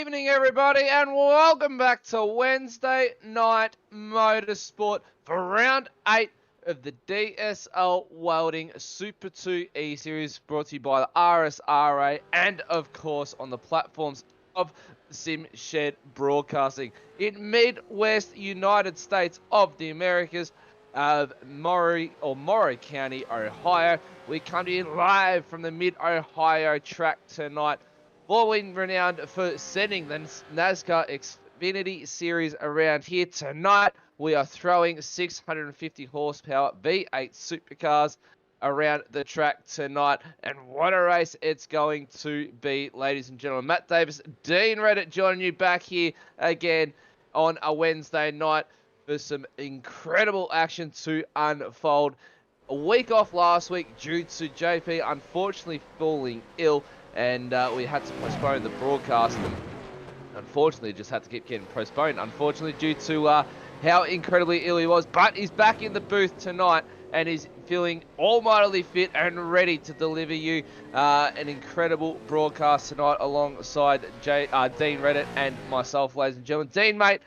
Evening, everybody, and welcome back to Wednesday Night Motorsport for round 8 of the DSL Welding Super 2 E-Series, brought to you by the RSRA and, of course, on the platforms of Sim Shed Broadcasting in Midwest United States of the Americas of Maury County, Ohio. We come to you live from the Mid-Ohio track tonight, following renowned for setting the NASCAR Xfinity Series around here. Tonight, we are throwing 650 horsepower V8 supercars around the track tonight. And what a race it's going to be, ladies and gentlemen. Matt Davis, Dean Reddit joining you back here again on a Wednesday night for some incredible action to unfold. A week off last week due to JP unfortunately falling ill, and we had to postpone the broadcast, and unfortunately just had to keep getting postponed, unfortunately, due to how incredibly ill he was. But he's back in the booth tonight, and he's feeling almightily fit and ready to deliver you an incredible broadcast tonight alongside Dean Reddit and myself, ladies and gentlemen. Dean, mate,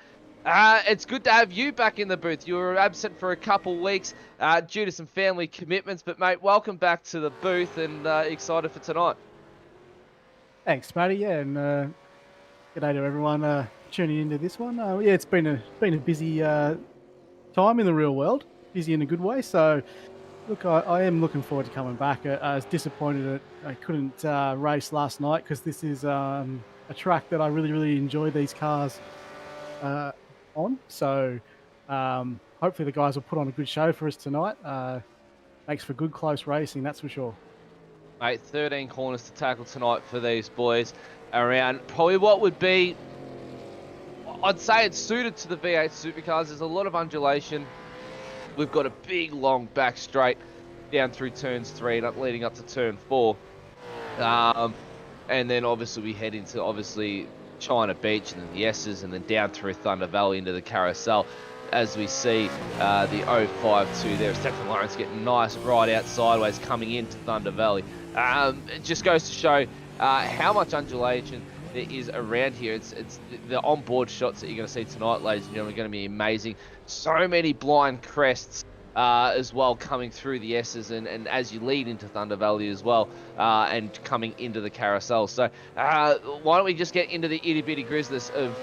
it's good to have you back in the booth. You were absent for a couple weeks due to some family commitments, but mate, welcome back to the booth, and excited for tonight. Thanks, Matty. Yeah, and g'day to everyone tuning into this one. Yeah, it's been a busy time in the real world, busy in a good way. So, look, I am looking forward to coming back. I was disappointed that I couldn't race last night, because this is a track that I really enjoy these cars on. So, hopefully the guys will put on a good show for us tonight. Makes for good close racing, that's for sure. Mate, 13 corners to tackle tonight for these boys around probably what would be, I'd say it's suited to the V8 supercars. There's a lot of undulation. We've got a big long back straight down through turns 3 and leading up to turn 4. And then obviously we head into China Beach and then the S's, and then down through Thunder Valley into the carousel. As we see the 052 there, Stephen Lawrence getting nice right out sideways coming into Thunder Valley. It just goes to show how much undulation there is around here. It's the onboard shots that you're going to see tonight, ladies and gentlemen, are going to be amazing. So many blind crests as well coming through the S's, and as you lead into Thunder Valley as well, and coming into the carousel. So why don't we just get into the itty-bitty business of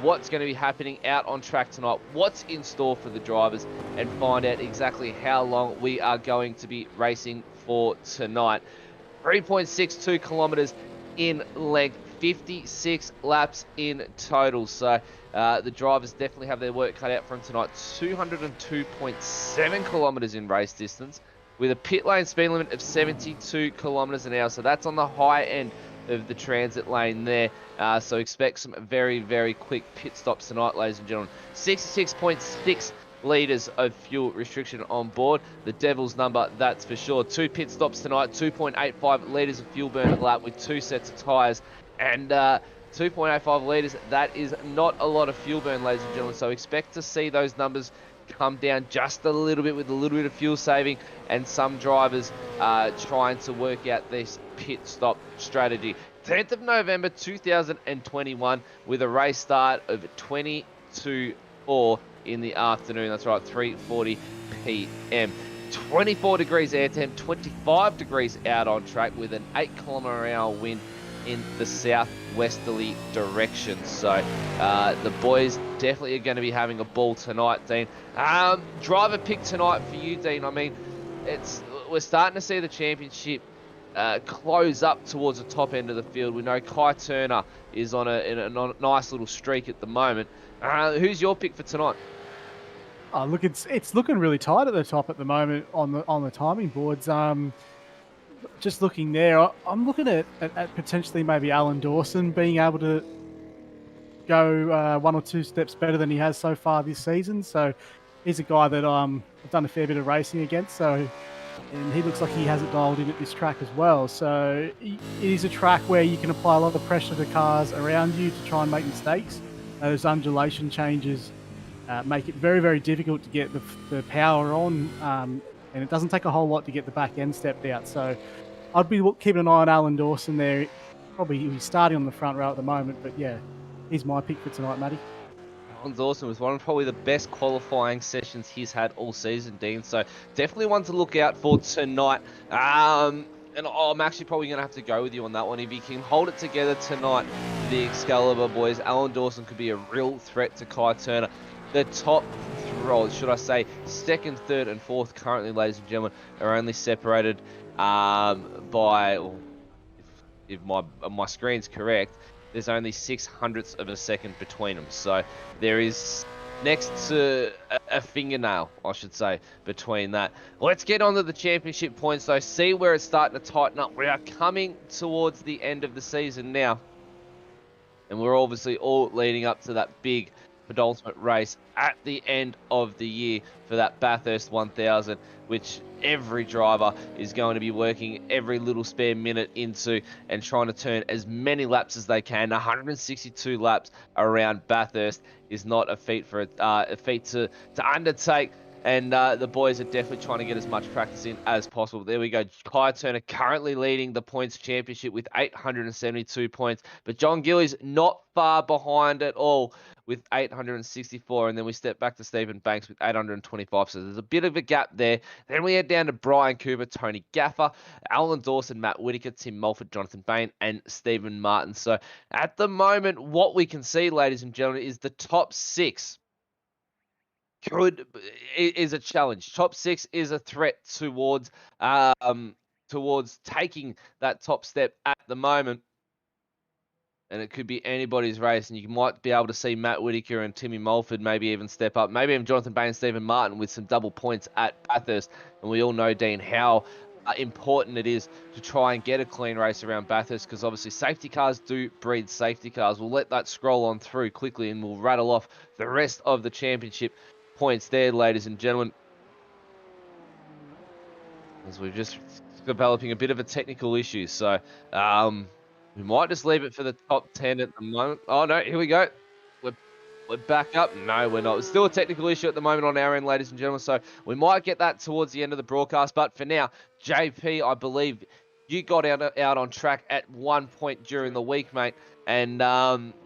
what's going to be happening out on track tonight, what's in store for the drivers, and find out exactly how long we are going to be racing for tonight. 3.62 kilometers in length, 56 laps in total. So the drivers definitely have their work cut out for them tonight. 202.7 kilometers in race distance, with a pit lane speed limit of 72 kilometers an hour. So that's on the high end of the transit lane there. So expect some very quick pit stops tonight, ladies and gentlemen. 66.6 litres of fuel restriction on board. The devil's number, that's for sure. 2 pit stops tonight, 2.85 litres of fuel burn a lap with 2 sets of tyres. And 2.85 litres, that is not a lot of fuel burn, ladies and gentlemen. So expect to see those numbers come down just a little bit with a little bit of fuel saving, and some drivers trying to work out this pit stop strategy. 10th of November 2021, with a race start of 22:04 in the afternoon. That's right, 3:40 p.m. 24 degrees air temp, 25 degrees out on track, with an 8km/h wind in the southwesterly direction. So the boys definitely are going to be having a ball tonight, Dean. Driver pick tonight for you, Dean. I mean, we're starting to see the championship close up towards the top end of the field. We know Kai Turner is on a nice little streak at the moment. Who's your pick for tonight? Oh, look, it's looking really tight at the top at the moment on the timing boards. Just looking there, I'm looking at potentially maybe Alan Dawson being able to go 1 or 2 steps better than he has so far this season. So he's a guy that I've done a fair bit of racing against. So, and he looks like he has it dialed in at this track as well. So it is a track where you can apply a lot of pressure to cars around you to try and make mistakes. Those undulation changes make it very difficult to get the power on. And it doesn't take a whole lot to get the back end stepped out. So I'd be keeping an eye on Alan Dawson there Probably he's starting on the front row at the moment, but yeah, he's my pick for tonight, Matty. Alan's awesome. It was one of probably the best qualifying sessions he's had all season, Dean. So definitely one to look out for tonight. And I'm actually probably going to have to go with you on that one. If he can hold it together tonight for the Excalibur boys, Alan Dawson could be a real threat to Kai Turner. The top three, should I say, second, third, and fourth currently, ladies and gentlemen, are only separated by, if my screen's correct, there's only 600ths of a second between them. So there is next to a fingernail, I should say, between that. Let's get on to the championship points, though. See where it's starting to tighten up. We are coming towards the end of the season now. And we're obviously all leading up to that big penultimate race at the end of the year for that Bathurst 1000, which every driver is going to be working every little spare minute into and trying to turn as many laps as they can. 162 laps around Bathurst is not a feat for a feat to undertake. And the boys are definitely trying to get as much practice in as possible. There we go. Kai Turner currently leading the points championship with 872 points. But John Gillies not far behind at all with 864. And then we step back to Stephen Banks with 825. So there's a bit of a gap there. Then we head down to Brian Cooper, Tony Gaffer, Alan Dawson, Matt Whitaker, Tim Mulford, Jonathan Bain, and Stephen Martin. So at the moment, what we can see, ladies and gentlemen, is the top six is a challenge. Top six is a threat towards taking that top step at the moment. And it could be anybody's race, and you might be able to see Matt Whitaker and Timmy Mulford maybe even step up. Maybe even Jonathan Bain and Stephen Martin with some double points at Bathurst. And we all know, Dean, how important it is to try and get a clean race around Bathurst, because obviously safety cars do breed safety cars. We'll let that scroll on through quickly, and we'll rattle off the rest of the championship points there, ladies and gentlemen, as we're just developing a bit of a technical issue. So we might just leave it for the top 10 at the moment. Oh no, here we go. We're back up. No, we're not. It's still a technical issue at the moment on our end, ladies and gentlemen. So we might get that towards the end of the broadcast. But for now, JP, I believe you got out on track at one point during the week, mate, and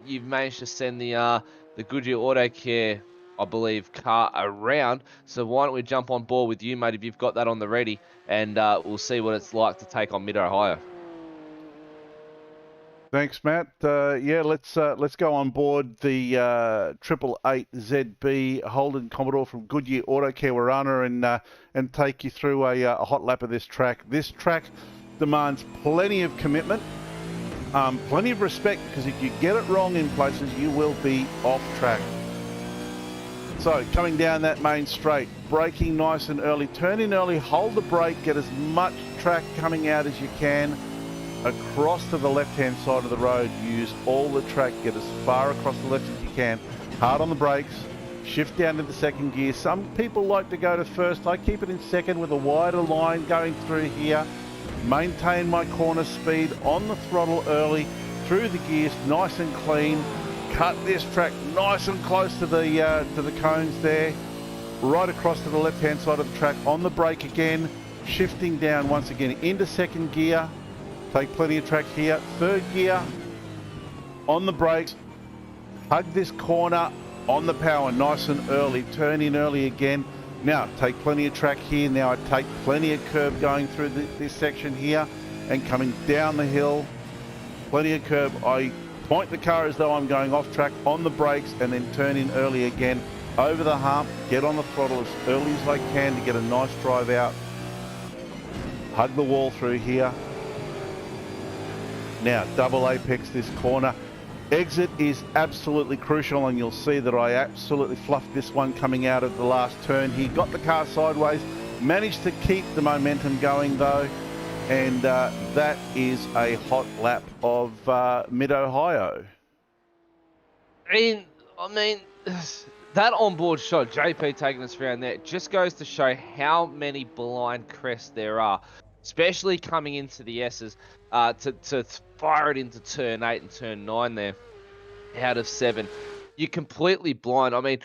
you've managed to send the Goodyear Auto Care, I believe, car around. So why don't we jump on board with you, mate, if you've got that on the ready, and we'll see what it's like to take on Mid-Ohio. Thanks, Matt. Yeah, let's go on board the 888 ZB Holden Commodore from Goodyear Auto Care Warana and take you through a hot lap of this track. This track demands plenty of commitment, plenty of respect, because if you get it wrong in places, you will be off track. So coming down that main straight, braking nice and early, turn in early, hold the brake, get as much track coming out as you can. Across to the left-hand side of the road, use all the track, get as far across the left as you can. Hard on the brakes, shift down to the second gear. Some people like to go to first. I keep it in second with a wider line going through here. Maintain my corner speed on the throttle early, through the gears, nice and clean. Cut this track nice and close to the cones there. Right across to the left-hand side of the track, on the brake again, shifting down once again into second gear. Take plenty of track here. Third gear, on the brakes. Hug this corner, on the power, nice and early. Turn in early again. Now, take plenty of track here. Now I take plenty of curb going through this section here and coming down the hill. Plenty of curb. I point the car as though I'm going off track, on the brakes, and then turn in early again. Over the hump, get on the throttle as early as I can to get a nice drive out. Hug the wall through here. Now, double apex this corner. Exit is absolutely crucial, and you'll see that I absolutely fluffed this one coming out of the last turn here. Got the car sideways, managed to keep the momentum going though, and that is a hot lap of Mid-Ohio. I mean, that onboard shot, JP taking us around there, just goes to show how many blind crests there are, especially coming into the S's, to fire it into turn 8 and turn 9 there out of 7. You're completely blind. I mean,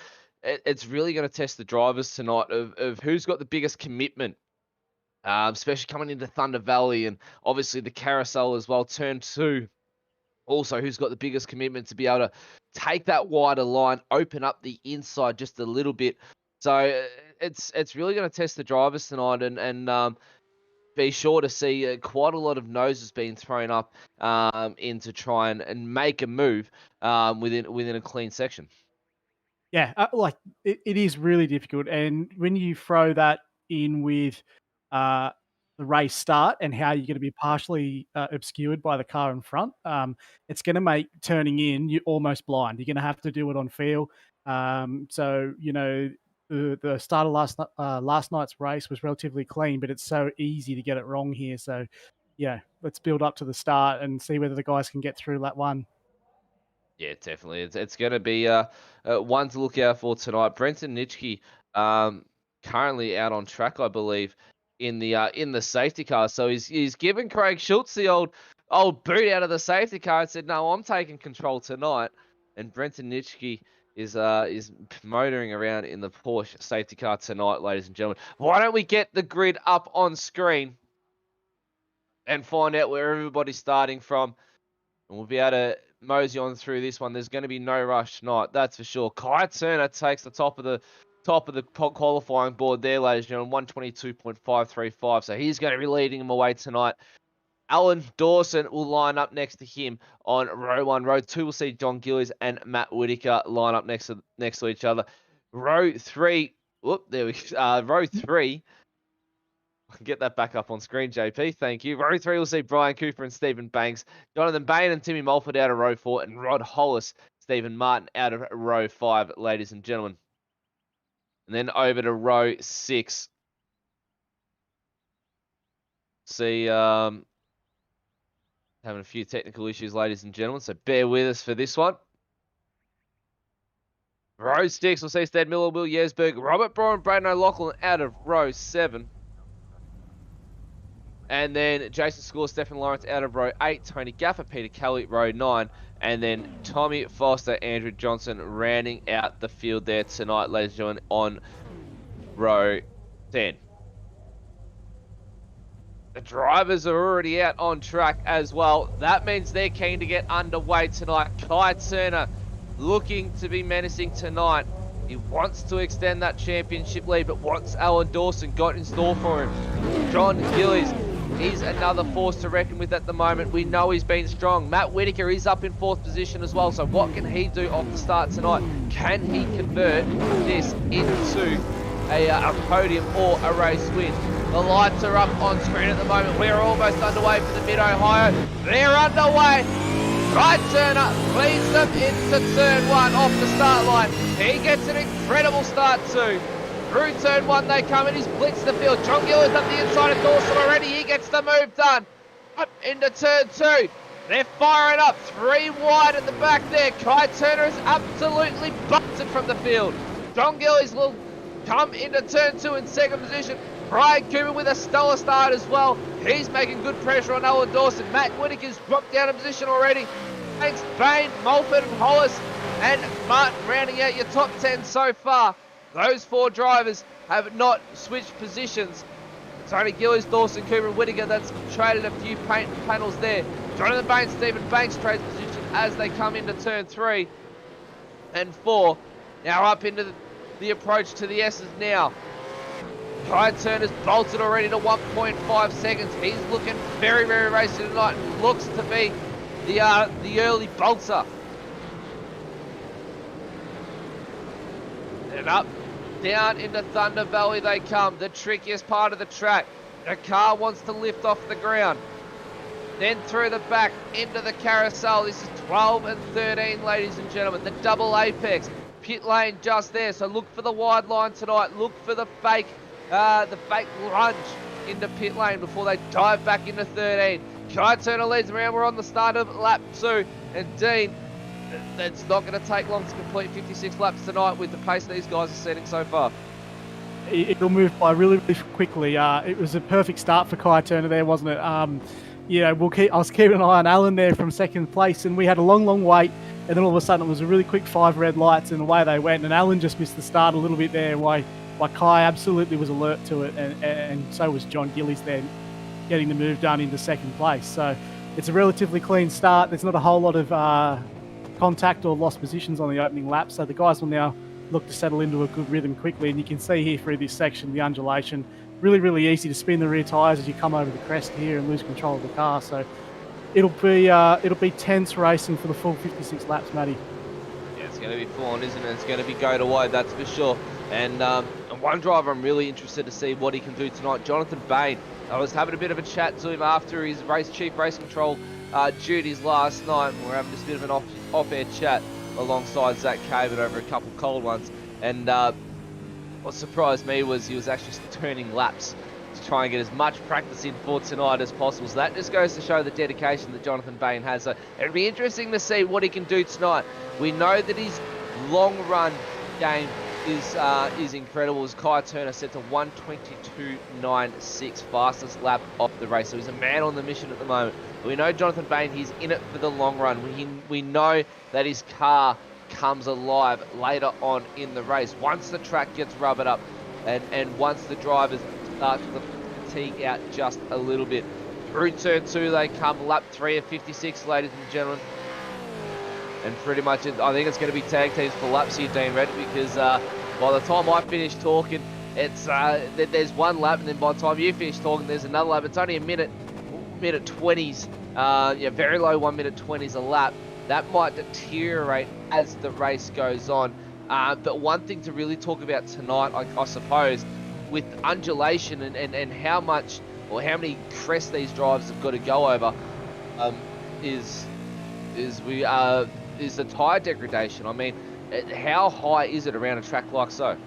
it's really going to test the drivers tonight of who's got the biggest commitment, especially coming into Thunder Valley, and obviously the carousel as well, turn 2 Also, who's got the biggest commitment to be able to take that wider line, open up the inside just a little bit. So it's really going to test the drivers tonight, and be sure to see quite a lot of noses being thrown up in to try and make a move within a clean section. Yeah, like it is really difficult, and when you throw that in with the race start and how you're going to be partially obscured by the car in front, it's going to make turning in you almost blind. You're going to have to do it on feel. So you know the start of last night's race was relatively clean, but it's so easy to get it wrong here. So yeah, let's build up to the start and see whether the guys can get through lap one. Yeah, definitely. It's going to be one to look out for tonight. Brenton Nitschke, currently out on track, I believe, in the safety car. So he's given Craig Schultz the old boot out of the safety car and said, "No, I'm taking control tonight." And Brenton Nitschke is motoring around in the Porsche safety car tonight, ladies and gentlemen. Why don't we get the grid up on screen and find out where everybody's starting from? And we'll be able to mosey on through this one. There's going to be no rush tonight, that's for sure. Kai Turner takes the top of the qualifying board there, ladies and gentlemen, 122.535. So he's going to be leading him away tonight. Alan Dawson will line up next to him on row 1. Row 2, we'll see John Gillies and Matt Whitaker line up next to each other. Row 3, row 3. Get that back up on screen, JP. Thank you. Row 3, we'll see Brian Cooper and Stephen Banks. Jonathan Bain and Timmy Mulford out of row 4. And Rod Hollis, Stephen Martin out of row 5, ladies and gentlemen. And then over to row 6. See, having a few technical issues, ladies and gentlemen. So bear with us for this one. Row 6, we'll see Stead Miller, Will Yesberg, Robert Braun, Braden O'Loughlin out of row 7. And then Jason Score, Stephen Lawrence out of row 8. Tony Gaffer, Peter Kelly, row 9. And then Tommy Foster, Andrew Johnson rounding out the field there tonight, ladies and gentlemen, on row 10. The drivers are already out on track as well. That means they're keen to get underway tonight. Kai Turner looking to be menacing tonight. He wants to extend that championship lead, but what's Alan Dawson got in store for him? John Gillies, he's another force to reckon with at the moment. We know he's been strong. Matt Whitaker is up in 4th position as well. So what can he do off the start tonight? Can he convert this into a podium or a race win? The lights are up on screen at the moment. We're almost underway for the Mid-Ohio. They're underway. Kai Turner leads them into turn 1 off the start line. He gets an incredible start too. Through turn 1 they come and he's blitzed the field. John Gill is up the inside of Dawson already. He gets the move done. Up into turn 2. They're firing up. 3 wide at the back there. Kai Turner is absolutely busted from the field. John Gillies will come into turn 2 in 2nd position. Brian Cooper with a stellar start as well. He's making good pressure on Alan Dawson. Matt Whitaker's dropped down a position already. Thanks Bain, Mulford and Hollis and Martin rounding out your top 10 so far. Those 4 drivers have not switched positions. Tony Gillies, Dawson, Cooper and Whitaker, that's traded a few paint panels there. Jonathan Bain, Stephen Banks trades position as they come into turn 3 and 4. Now up into the approach to the S's now. Kai Turner's bolted already to 1.5 seconds. He's looking very, very racy tonight and looks to be the early bolter. And up, down into Thunder Valley they come, the trickiest part of the track. The car wants to lift off the ground. Then through the back into the carousel. This is 12 and 13, ladies and gentlemen. The double apex. Pit lane just there. So look for the wide line tonight. Look for the fake lunge into pit lane before they dive back into 13. Kai Turner leads around. We're on the start of lap 2. And Dean, it's not going to take long to complete 56 laps tonight with the pace these guys are setting so far. It'll move by really, really quickly. It was a perfect start for Kai Turner there, wasn't it? I was keeping an eye on Alan there from 2nd place, and we had a long, long wait, and then all of a sudden it was a really quick 5 red lights, and away they went, and Alan just missed the start a little bit there, while Kai absolutely was alert to it, and so was John Gillies then, getting the move done into 2nd place. So it's a relatively clean start. There's not a whole lot of contact or lost positions on the opening lap, so the guys will now look to settle into a good rhythm quickly. And you can see here through this section, the undulation, really easy to spin the rear tyres as you come over the crest here and lose control of the car. So it'll be tense racing for the full 56 laps, Matty. Yeah, it's going to be full on, isn't it? It's going to be go to wide, that's for sure. And one driver I'm really interested to see what he can do tonight, Jonathan Bain. I was having a bit of a chat to him after his chief race control duties last night, and we're having just a bit of an off-air chat alongside Zach Caven over a couple cold ones. And what surprised me was he was actually turning laps to try and get as much practice in for tonight as possible. So that just goes to show the dedication that Jonathan Bain has. So it'll be interesting to see what he can do tonight. We know that his long run game is incredible. As Kai Turner set to 1:22.96, fastest lap of the race. So he's a man on the mission at the moment. We know Jonathan Bain, he's in it for the long run. We know that his car comes alive later on in the race. Once the track gets rubbered up and once the drivers start to fatigue out just a little bit. Through turn 2 they come, lap 3 of 56, ladies and gentlemen. And pretty much, I think it's going to be tag teams for laps here, Dean Red, because by the time I finish talking, it's there's one lap, and then by the time you finish talking, there's another lap. It's only a minute 20s, very low 1 minute 20s a lap. That might deteriorate as the race goes on. But one thing to really talk about tonight, I suppose, with undulation and how much or how many crests these drivers have got to go over, is the tyre degradation. I mean, how high is it around a track like so? It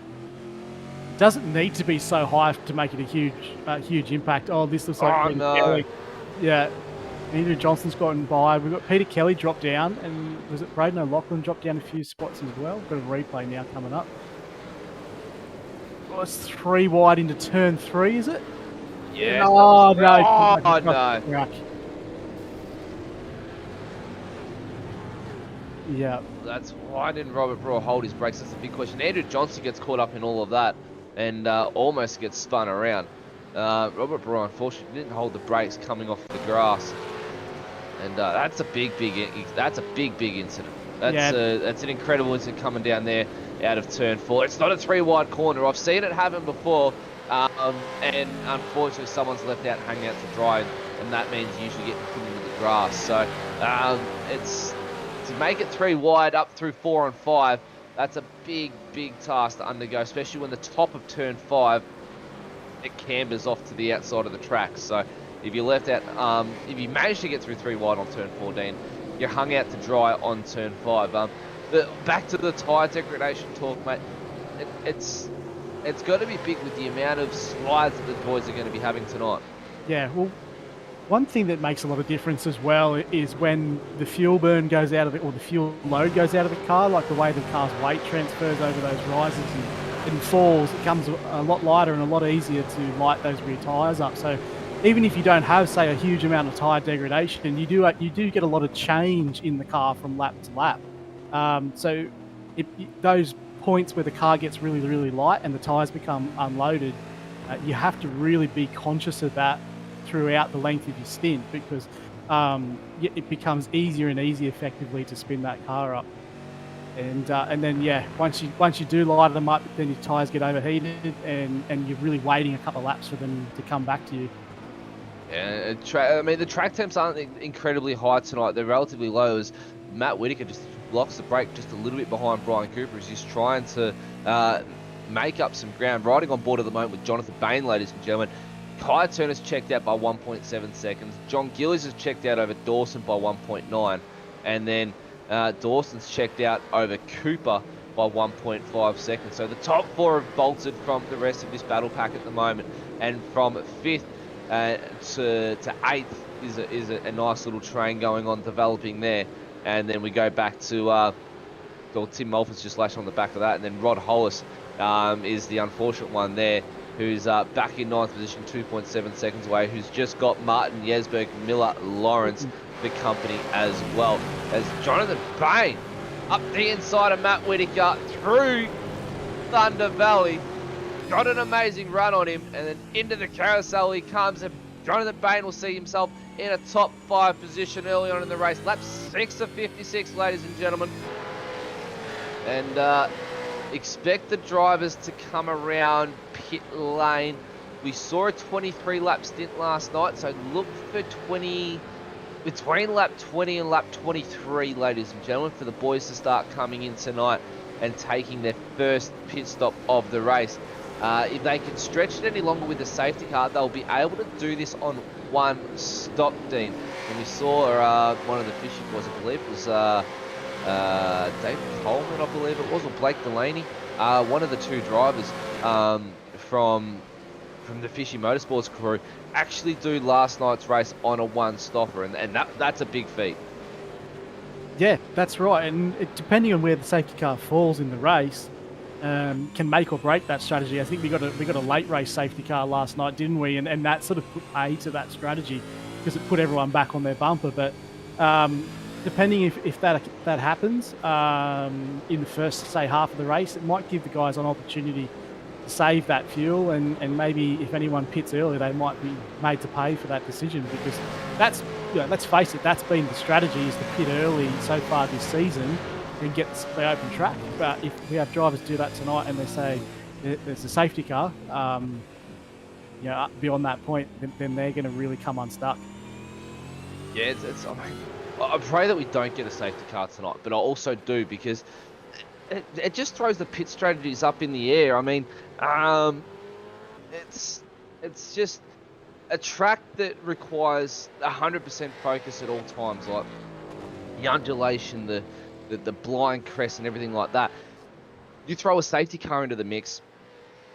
doesn't need to be so high to make it a huge impact. Oh, this looks like no. Yeah, Andrew Johnson's gotten by. We've got Peter Kelly dropped down, and was it Braden O'Loughlin dropped down a few spots as well? Got a replay now coming up. Oh, it's 3 wide into turn 3, is it? Yeah. Oh, no. Oh, no. Yeah. That's why didn't Robert Brewer hold his brakes? That's a big question. Andrew Johnson gets caught up in all of that and almost gets spun around. Robert Brewer, unfortunately, didn't hold the brakes coming off the grass, and that's a big incident. That's an incredible incident coming down there out of turn 4. It's not a 3 wide corner. I've seen it happen before, and unfortunately, someone's left out hanging out to dry, and that means usually getting put into the grass. So it's to make it 3 wide up through 4 and 5. That's a big task to undergo, especially when the top of turn 5 it cambers off to the outside of the track. So if you left out, if you manage to get through 3 wide on turn 14, you're hung out to dry on turn 5. But back to the tyre degradation talk, mate. It's got to be big with the amount of slides that the boys are going to be having tonight. Yeah, well, one thing that makes a lot of difference as well is when the fuel burn goes out of it, or the fuel load goes out of the car, like the way the car's weight transfers over those rises and falls, it becomes a lot lighter and a lot easier to light those rear tyres up. So even if you don't have, say, a huge amount of tyre degradation, you do get a lot of change in the car from lap to lap. So those points where the car gets really light and the tyres become unloaded, you have to really be conscious of that throughout the length of your stint, because it becomes easier and easier effectively to spin that car up. And then once you do light them up, then your tyres get overheated, and you're really waiting a couple of laps for them to come back to you. Yeah, I mean, the track temps aren't incredibly high tonight. They're relatively low, as Matt Whitaker just blocks the brake just a little bit behind Brian Cooper as he's trying to make up some ground. Riding on board at the moment with Jonathan Bain, ladies and gentlemen. Kai Turner's checked out by 1.7 seconds. John Gillies has checked out over Dawson by 1.9. And then Dawson's checked out over Cooper by 1.5 seconds. So the top 4 have bolted from the rest of this battle pack at the moment. And from 5th to 8th is a nice little train going on, developing there. And then we go back to Tim Mulford's just lashed on the back of that. And then Rod Hollis is the unfortunate one there, who's back in 9th position, 2.7 seconds away, who's just got Martin Yesberg, Miller, Lawrence for company as well. As Jonathan Bain up the inside of Matt Whitaker through Thunder Valley, got an amazing run on him, and then into the carousel he comes, and Jonathan Bain will see himself in a top 5 position early on in the race. Lap 6 of 56, ladies and gentlemen. And expect the drivers to come around pit lane. We saw a 23 lap stint last night, so look for between lap 20 and lap 23, ladies and gentlemen, for the boys to start coming in tonight and taking their first pit stop of the race. If they can stretch it any longer with the safety car, they'll be able to do this on one stop, Dean. And we saw one of the fishing boys, I believe it was David Coleman, I believe it was, or Blake Delaney, one of the two drivers from the Fishy Motorsports crew, actually do last night's race on a one-stopper, and that's a big feat. Yeah, that's right. And depending on where the safety car falls in the race, can make or break that strategy. I think we got a late race safety car last night, didn't we? And that sort of put paid to that strategy because it put everyone back on their bumper. But depending if that happens in the first, say, half of the race, it might give the guys an opportunity to save that fuel, and maybe if anyone pits early, they might be made to pay for that decision, because that's, let's face it, that's been the strategy, is to pit early so far this season and get the open track. But if we have drivers do that tonight and they say there's a safety car, beyond that point, then they're going to really come unstuck. Yeah, I pray that we don't get a safety car tonight, but I also do, because it just throws the pit strategies up in the air. I mean, it's just a track that requires 100% focus at all times, like the undulation, the blind crest and everything like that. You throw a safety car into the mix,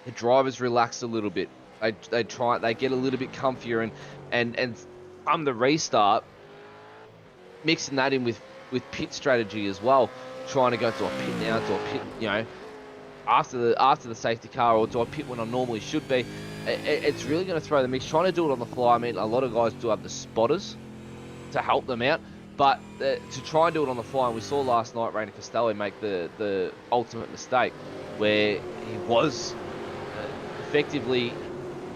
the drivers relax a little bit. They get a little bit comfier, and from the restart, mixing that in with pit strategy as well, trying to go to a pit now, to a pit, after the safety car, or to a pit when I normally should be. It's really going to throw the mix. Trying to do it on the fly. I mean, a lot of guys do have the spotters to help them out, but to try and do it on the fly, and we saw last night Rainer Costello make the ultimate mistake, where he was effectively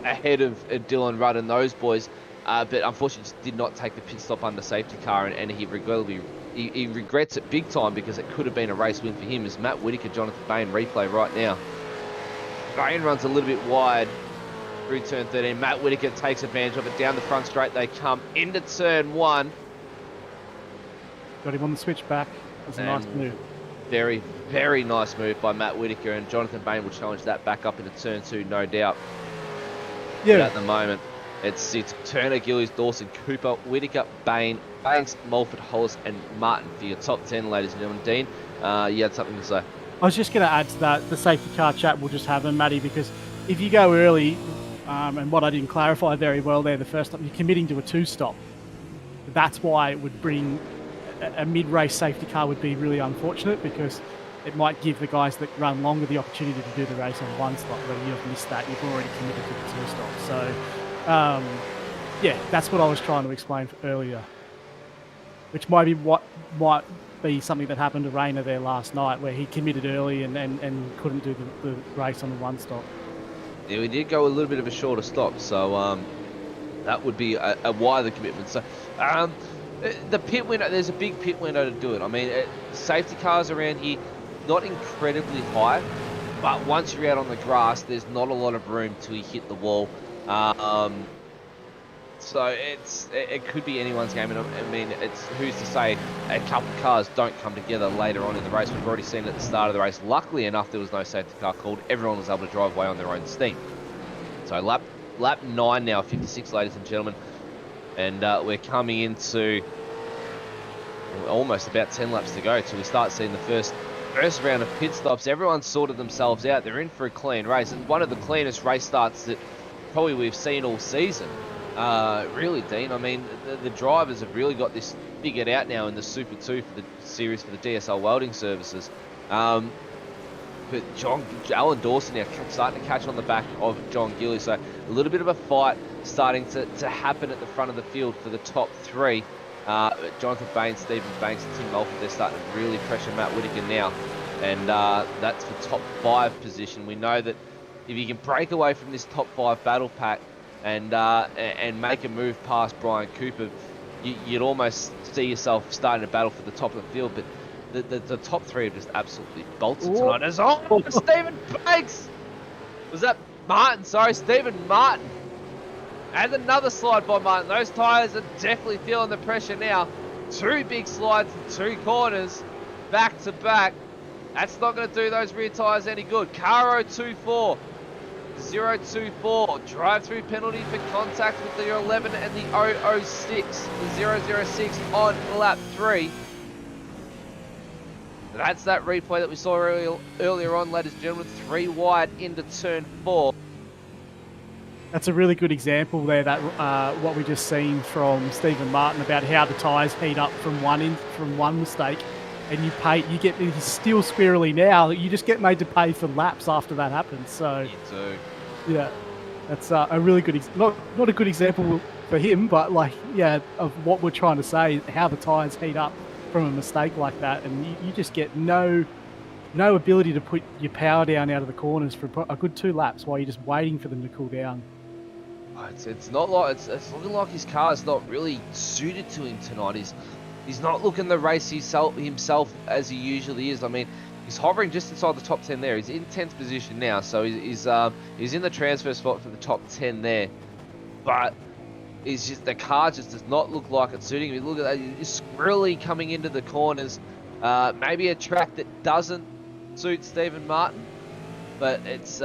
ahead of Dylan Rudd and those boys, but unfortunately did not take the pit stop under safety car, and he regrets it big time, because it could have been a race win for him. As Matt Whitaker, Jonathan Bain replay right now. Bain runs a little bit wide through turn 13. Matt Whitaker takes advantage of it. Down the front straight they come into turn 1. Got him on the switchback. That's a nice move. Very, very nice move by Matt Whitaker, and Jonathan Bain will challenge that back up into turn 2, no doubt. Yeah. But at the moment, it's Turner, Gillies, Dawson, Cooper, Whitaker, Bain, Banks, Mulford, Hollis, and Martin for your top 10, ladies and gentlemen. Dean, you had something to say? I was just going to add to that, the safety car chat we'll just have them, Matty, because if you go early, and what I didn't clarify very well there the first time, you're committing to a 2-stop. That's why it would bring a mid-race safety car would be really unfortunate, because it might give the guys that run longer the opportunity to do the race on 1 stop. When you've missed that, you've already committed to the 2-stop. So, that's what I was trying to explain earlier, which might be something that happened to Rayner there last night, where he committed early and couldn't do the race on the 1 stop. Yeah, we did go a little bit of a shorter stop, so that would be a wider commitment. So the pit window, there's a big pit window to do it. I mean, safety cars around here, not incredibly high, but once you're out on the grass, there's not a lot of room till you hit the wall. So it could be anyone's game, and I mean, it's who's to say a couple of cars don't come together later on in the race. We've already seen it at the start of the race. Luckily enough, there was no safety car called. Everyone was able to drive away on their own steam. So lap 9 now, 56, ladies and gentlemen, and we're coming into almost about 10 laps to go till we start seeing the first round of pit stops. Everyone's sorted themselves out. They're in for a clean race, and one of the cleanest race starts that probably we've seen all season. Really, Dean. I mean, the drivers have really got this figured out now in the Super 2 for the series for the DSL Welding services. But Alan Dawson now starting to catch on the back of John Gillies. So a little bit of a fight starting to happen at the front of the field for the top 3. Jonathan Bain, Stephen Banks, and Tim Mulford, they're starting to really pressure Matt Whitaker now. And that's for top 5 position. We know that if you can break away from this top 5 battle pack, and make a move past Brian Cooper, you'd almost see yourself starting a battle for the top of the field. But the top three have just absolutely bolted tonight. As Stephen Banks! Was that Martin? Sorry, Stephen Martin. And another slide by Martin. Those tyres are definitely feeling the pressure now. 2 big slides in 2 corners, back to back. That's not going to do those rear tyres any good. Caro 2-4. 024, drive-through penalty for contact with the 11 and the 006, the 006 on lap 3. That's that replay that we saw earlier on, ladies and gentlemen, 3 wide into turn 4. That's a really good example there, that what we just seen from Stephen Martin about how the tyres heat up from one mistake, and you get still squirrely now. You just get made to pay for laps after that happens. So You do. yeah, that's a really good, not a good example for him, but like, yeah, of what we're trying to say, how the tyres heat up from a mistake like that, and you just get no ability to put your power down out of the corners for a good 2 laps while you're just waiting for them to cool down. It's not like it's looking like his car is not really suited to him tonight. He's not looking the race himself as he usually is. I mean, he's hovering just inside the top 10 there. He's in 10th position now, so he's in the transfer spot for the top 10 there. But the car just does not look like it's suiting him. Look at that, he's squirrely coming into the corners. Maybe a track that doesn't suit Stephen Martin, but he's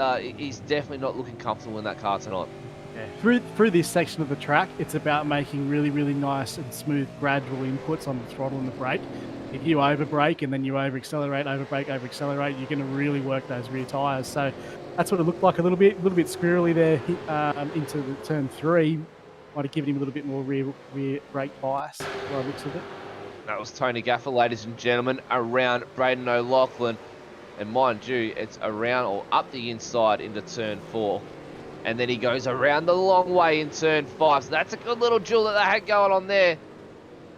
definitely not looking comfortable in that car tonight. Yeah. Through this section of the track, it's about making really, really nice and smooth gradual inputs on the throttle and the brake. If you over-brake and then you over-accelerate, over-brake, over-accelerate, you're going to really work those rear tyres. So that's what it looked like, a little bit squirrely there into the turn 3. Might have given him a little bit more rear brake bias by the looks of it. That was Tony Gaffer, ladies and gentlemen, around Braden O'Loughlin. And mind you, it's around or up the inside into turn 4. And then he goes around the long way in turn 5. So that's a good little duel that they had going on there.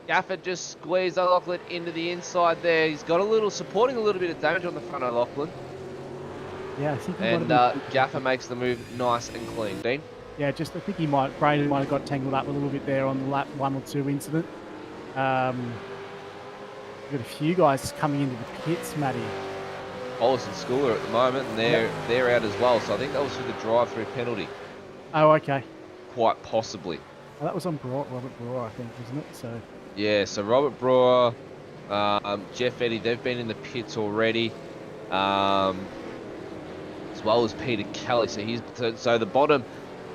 Gaffer just squeezed O'Loughlin into the inside there. He's got supporting a little bit of damage on the front of O'Loughlin. Yeah, I think. And Gaffer makes the move nice and clean. Dean? Yeah, I think Braden might have got tangled up a little bit there on the lap 1 or 2 incident. We've got a few guys coming into the pits, Matty. Hollis and Schooler at the moment, and they're out as well. So I think that was for the drive-through penalty. Oh, okay. Quite possibly. Well, that was on Robert Brewer, I think, wasn't it? So. Yeah, so Robert Brewer, Jeff Eddy, they've been in the pits already, as well as Peter Kelly. So the bottom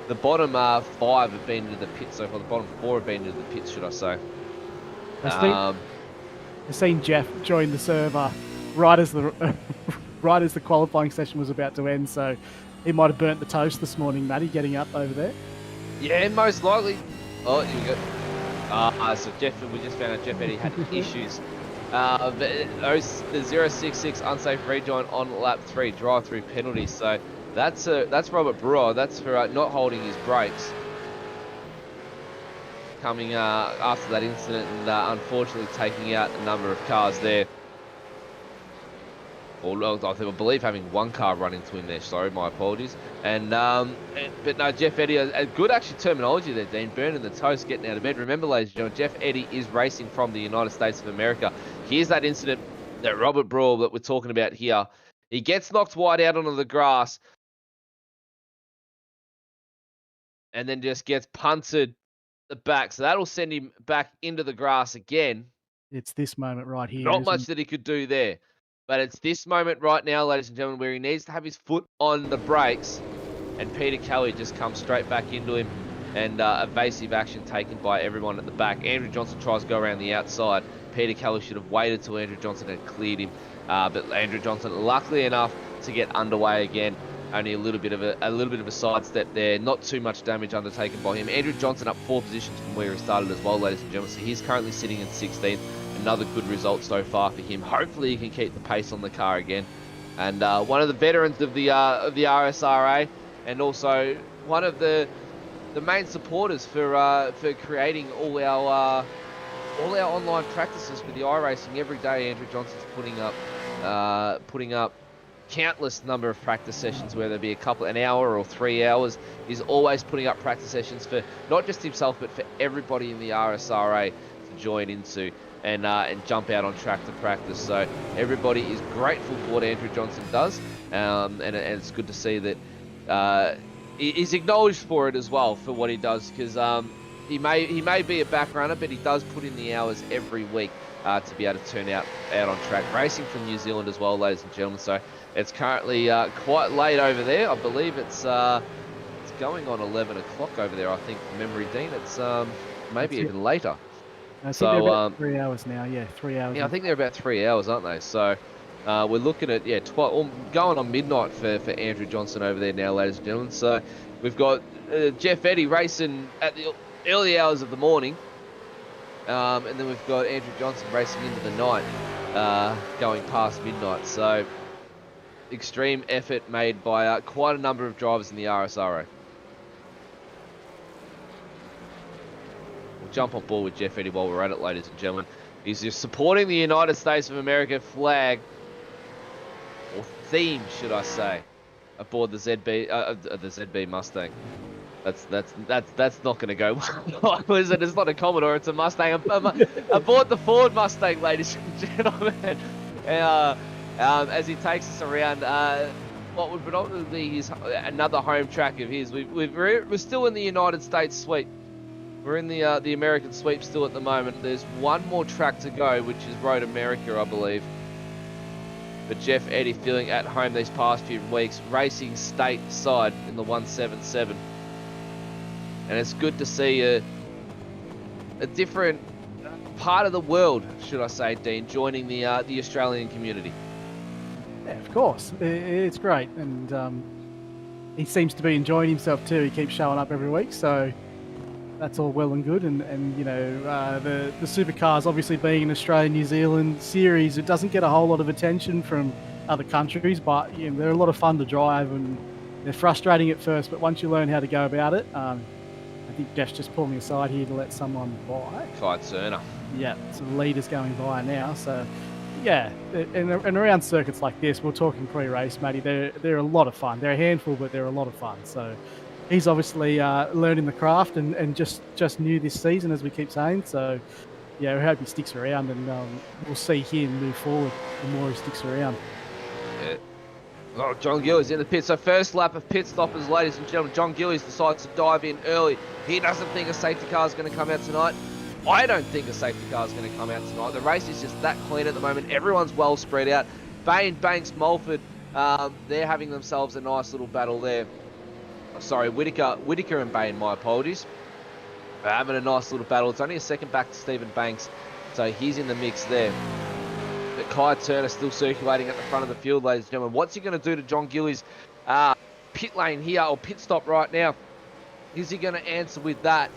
5 have been into the pits so far. The bottom 4 have been into the pits, should I say? I've seen Jeff join the server right as the qualifying session was about to end, so he might have burnt the toast this morning, Matty, getting up over there. Yeah, most likely. Oh, here we go. So we just found out Jeff Eddy had issues. But the 066 unsafe rejoin on lap 3, drive-through penalty. So that's Robert Brewer. That's for not holding his brakes. Coming after that incident and unfortunately taking out a number of cars there. Or I believe having 1 car run into him there. Sorry, my apologies. But no, Jeff Eddy, a good actually terminology there, Dean. Burning the toast, getting out of bed. Remember, ladies and gentlemen, Jeff Eddy is racing from the United States of America. Here's that incident that Robert Brewer that we're talking about here. He gets knocked wide out onto the grass and then just gets punted the back. So that'll send him back into the grass again. It's this moment right here. Not much that he could do there. But it's this moment right now, ladies and gentlemen, where he needs to have his foot on the brakes. And Peter Kelly just comes straight back into him. And evasive action taken by everyone at the back. Andrew Johnson tries to go around the outside. Peter Kelly should have waited till Andrew Johnson had cleared him. But Andrew Johnson, luckily enough, to get underway again. Only a little bit of a sidestep there. Not too much damage undertaken by him. Andrew Johnson up 4 positions from where he started as well, ladies and gentlemen. So he's currently sitting in 16th. Another good result so far for him. Hopefully he can keep the pace on the car again. And one of the veterans of the RSRA, and also one of the main supporters for creating all our online practices for the iRacing every day. Andrew Johnson's putting up countless number of practice sessions, whether it be an hour or 3 hours. He's always putting up practice sessions for not just himself, but for everybody in the RSRA to join into and jump out on track to practice. So everybody is grateful for what Andrew Johnson does, and it's good to see that he's acknowledged for it as well, for what he does, because he may be a back runner, but he does put in the hours every week to be able to turn out on track. Racing from New Zealand as well, ladies and gentlemen. So it's currently quite late over there. I believe it's going on 11 o'clock over there, I think, from memory, Dean. It's maybe even later. I think they're about 3 hours now. Yeah, 3 hours. Yeah, I think they're about 3 hours, aren't they? So we're looking at going on midnight for Andrew Johnson over there now, ladies and gentlemen. So we've got Jeff Eddy racing at the early hours of the morning, and then we've got Andrew Johnson racing into the night, going past midnight. So extreme effort made by quite a number of drivers in the RSRO. We'll jump on board with Jeff Eddy while we're at it, ladies and gentlemen. He's just supporting the United States of America flag, or theme, should I say, aboard the ZB Mustang. That's not going to go well, is it? It's not a Commodore, it's a Mustang. Aboard the Ford Mustang, ladies and gentlemen. As he takes us around what would predominantly be another home track of his. We're still in the United States sweep. We're in the American sweep still at the moment. There's one more track to go, which is Road America, I believe. But Jeff Eddy feeling at home these past few weeks, racing stateside in the 177. And it's good to see a different part of the world, should I say, Dean, joining the Australian community. Yeah, of course. It's great. And he seems to be enjoying himself too. He keeps showing up every week, so that's all well and good. And you know, the supercars, obviously being an Australia-New Zealand series, it doesn't get a whole lot of attention from other countries, but you know, they're a lot of fun to drive, and they're frustrating at first, but once you learn how to go about it, I think Jeff's just pulling aside here to let someone by. Clyde Cerner. Yeah, some leaders going by now, so yeah, and around circuits like this, we're talking pre-race, Matty, they're a lot of fun. They're a handful, but they're a lot of fun. So he's obviously learning the craft and just new this season, as we keep saying. So yeah, we hope he sticks around, and we'll see him move forward the more he sticks around. Yeah. Oh, John Gillies in the pit. So first lap of pit stoppers, ladies and gentlemen. John Gillies decides to dive in early. He doesn't think a safety car is going to come out tonight. I don't think a safety car is going to come out tonight. The race is just that clean at the moment. Everyone's well spread out. Bain, Banks, Mulford, they're having themselves a nice little battle there. Sorry, Whittaker and Bain, my apologies. They're having a nice little battle. It's only a second back to Stephen Banks, so he's in the mix there. But Kai Turner still circulating at the front of the field, ladies and gentlemen. What's he going to do to John Gillies' pit lane here, or pit stop right now? Is he going to answer with that?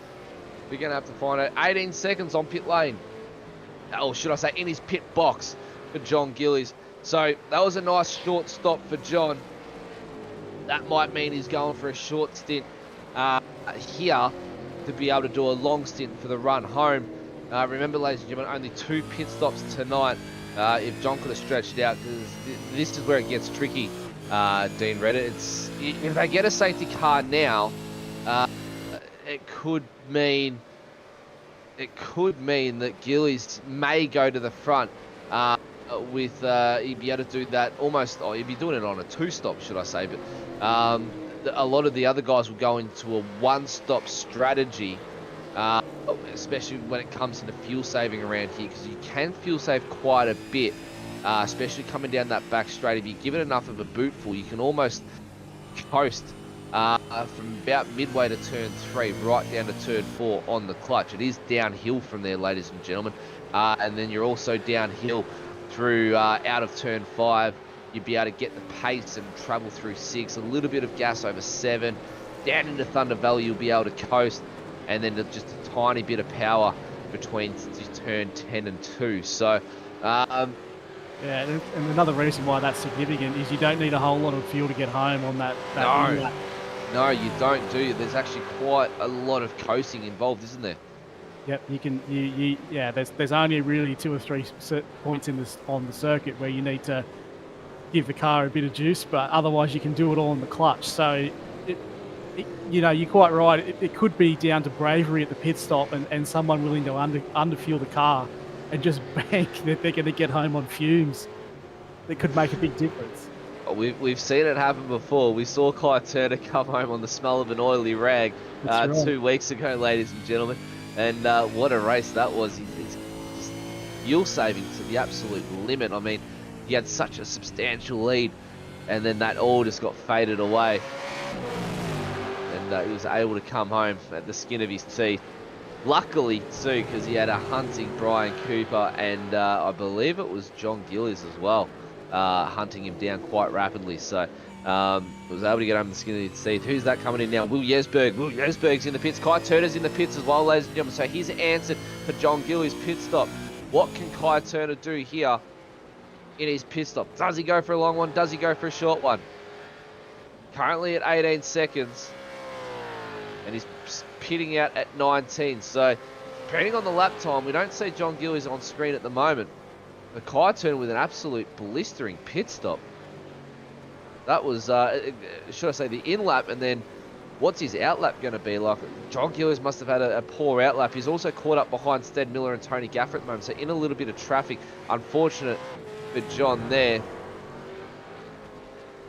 We're going to have to find out. 18 seconds on pit lane. Or should I say in his pit box for John Gillies. So that was a nice short stop for John. That might mean he's going for a short stint here to be able to do a long stint for the run home. Remember, ladies and gentlemen, only 2 pit stops tonight. If John could have stretched it out, because this is where it gets tricky, Dean Redder. If they get a safety car now, it could mean that Gillies may go to the front with he'd be able to do that almost. Oh, he'd be doing it on a 2-stop, should I say? But a lot of the other guys will go into a 1-stop strategy, especially when it comes to the fuel saving around here, because you can fuel save quite a bit, especially coming down that back straight. If you give it enough of a bootful, you can almost coast from about midway to turn 3 right down to turn 4 on the clutch. It is downhill from there, ladies and gentlemen, and then you're also downhill through out of turn 5. You'd be able to get the pace and travel through 6, a little bit of gas over 7, down into Thunder Valley you'll be able to coast, and then just a tiny bit of power between turn 10 and 2. So yeah, and another reason why that's significant is you don't need a whole lot of fuel to get home on that No, you don't, do you? There's actually quite a lot of coasting involved, isn't there? Yep, you can. Yeah, there's only really 2 or 3 points on the circuit where you need to give the car a bit of juice, but otherwise you can do it all in the clutch. So, you know, you're quite right. It could be down to bravery at the pit stop and someone willing to underfuel the car and just bank that they're going to get home on fumes. That could make a big difference. We've seen it happen before. We saw Kai Turner come home on the smell of an oily rag Right. 2 weeks ago, ladies and gentlemen. And what a race that was. He's just fuel saving to the absolute limit. I mean, he had such a substantial lead, and then that all just got faded away. And he was able to come home at the skin of his teeth. Luckily, too, because he had a hunting Brian Cooper, and I believe it was John Gillies as well. Hunting him down quite rapidly, so was able to get home the skin of his teeth. Who's that coming in now? Will Jesberg. Will Jesberg's in the pits. Kai Turner's in the pits as well, ladies and gentlemen. So here's an answer for John Gillies' pit stop. What can Kai Turner do here in his pit stop? Does he go for a long one? Does he go for a short one? Currently at 18 seconds, and he's pitting out at 19. So depending on the lap time, we don't see John Gillies on screen at the moment. The Kai Turner with an absolute blistering pit stop. That was, should I say, the in-lap, and then what's his out-lap going to be like? John Gillies must have had a poor out-lap. He's also caught up behind Stead Miller and Tony Gaffer at the moment, so in a little bit of traffic. Unfortunate for John there.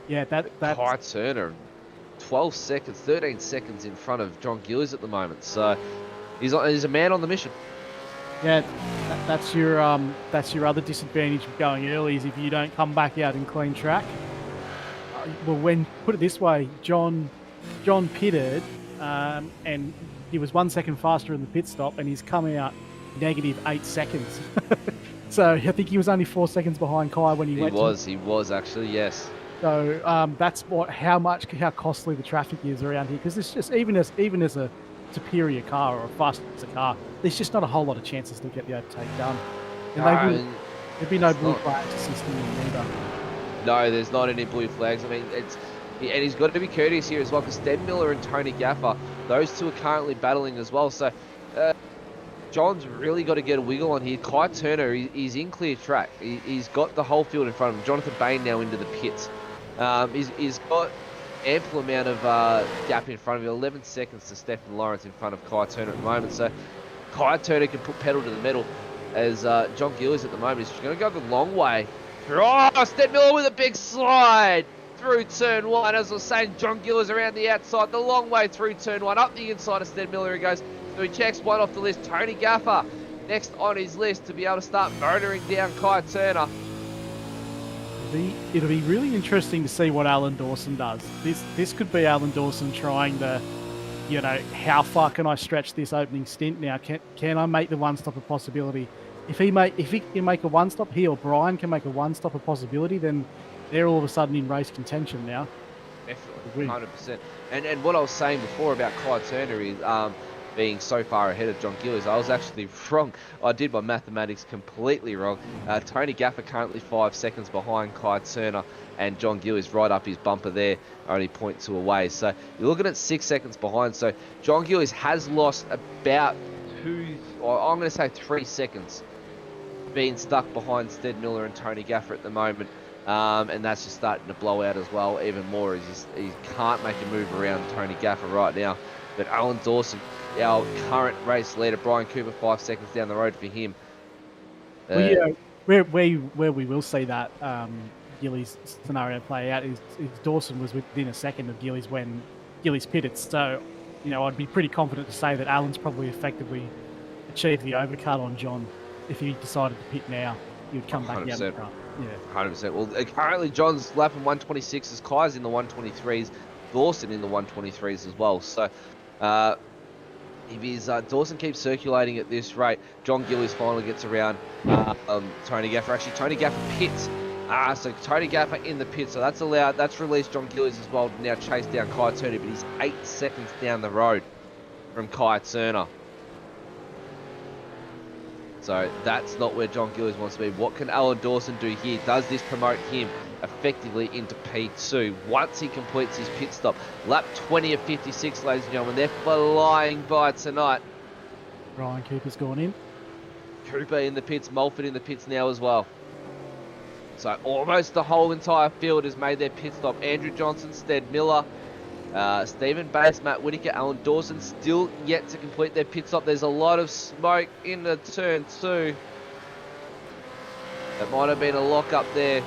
Yeah, that's... Kai Turner, 12 seconds, 13 seconds in front of John Gillies at the moment, so he's a man on the mission. Yeah, that's your other disadvantage of going early is if you don't come back out in clean track. Well, put it this way, John pitted, and he was 1 second faster in the pit stop, and he's come out -8 seconds. So I think he was only 4 seconds behind Kai when he went. He was actually, yes. So that's how costly the traffic is around here, because it's just even as a superior car or a faster car, there's just not a whole lot of chances to get the overtake done. And there'd be no blue flags system either. No, there's not any blue flags. I mean, and he's got to be courteous here as well, because Stead Miller and Tony Gaffer, those two are currently battling as well. So John's really got to get a wiggle on here. Kai Turner, he's in clear track. He's got the whole field in front of him. Jonathan Bain now into the pits. He's got ample amount of gap in front of him. 11 seconds to Stephen Lawrence in front of Kai Turner at the moment. So Kai Turner can put pedal to the metal, as John Gillies at the moment is going to go the long way. Oh, Stead Miller with a big slide through turn one. As I was saying, John Gillies around the outside, the long way through turn one. Up the inside of Stead Miller he goes. So he checks one off the list. Tony Gaffer next on his list to be able to start motoring down Kai Turner. It'll be really interesting to see what Alan Dawson does. This could be Alan Dawson trying to, you know, how far can I stretch this opening stint now? Can I make the one-stop a possibility? If he can make a one-stop, he or Brian can make a one-stop a possibility, then they're all of a sudden in race contention now. Definitely, 100%. And what I was saying before about Kai Turner is being so far ahead of John Gillies, I was actually wrong. I did my mathematics completely wrong. Tony Gaffer currently 5 seconds behind Kai Turner, and John Gillies right up his bumper there, only 0.2 away. So you're looking at 6 seconds behind. So John Gillies has lost about 3 seconds being stuck behind Stead Miller and Tony Gaffer at the moment. And that's just starting to blow out as well even more. He can't make a move around Tony Gaffer right now. But Alan Dawson, our current race leader, Brian Cooper, 5 seconds down the road for him. Well, yeah, where we will see that Gillies scenario play out is Dawson was within a second of Gillies when Gillies pitted. So, you know, I'd be pretty confident to say that Alan's probably effectively achieved the overcut on John. If he decided to pit now, he would come back down the front. Yeah, 100%. Well, currently John's lapping 126s, Kai's in the 123s, Dawson in the 123s as well. So, if Dawson keeps circulating at this rate, John Gillies finally gets around Tony Gaffer. Actually, Tony Gaffer pits. So Tony Gaffer in the pit. So that's released John Gillies as well to now chase down Kai Turner, but he's 8 seconds down the road from Kai Turner. So that's not where John Gillies wants to be. What can Alan Dawson do here? Does this promote him effectively into P2 once he completes his pit stop? Lap 20 of 56, ladies and gentlemen. They're flying by tonight. Ryan Cooper's gone in. Cooper in the pits, Mulford in the pits now as well. So almost the whole entire field has made their pit stop. Andrew Johnson, Stead Miller, Stephen Bates, Matt Whitaker, Alan Dawson still yet to complete their pit stop. There's a lot of smoke in the turn 2. That might have been a lock up there.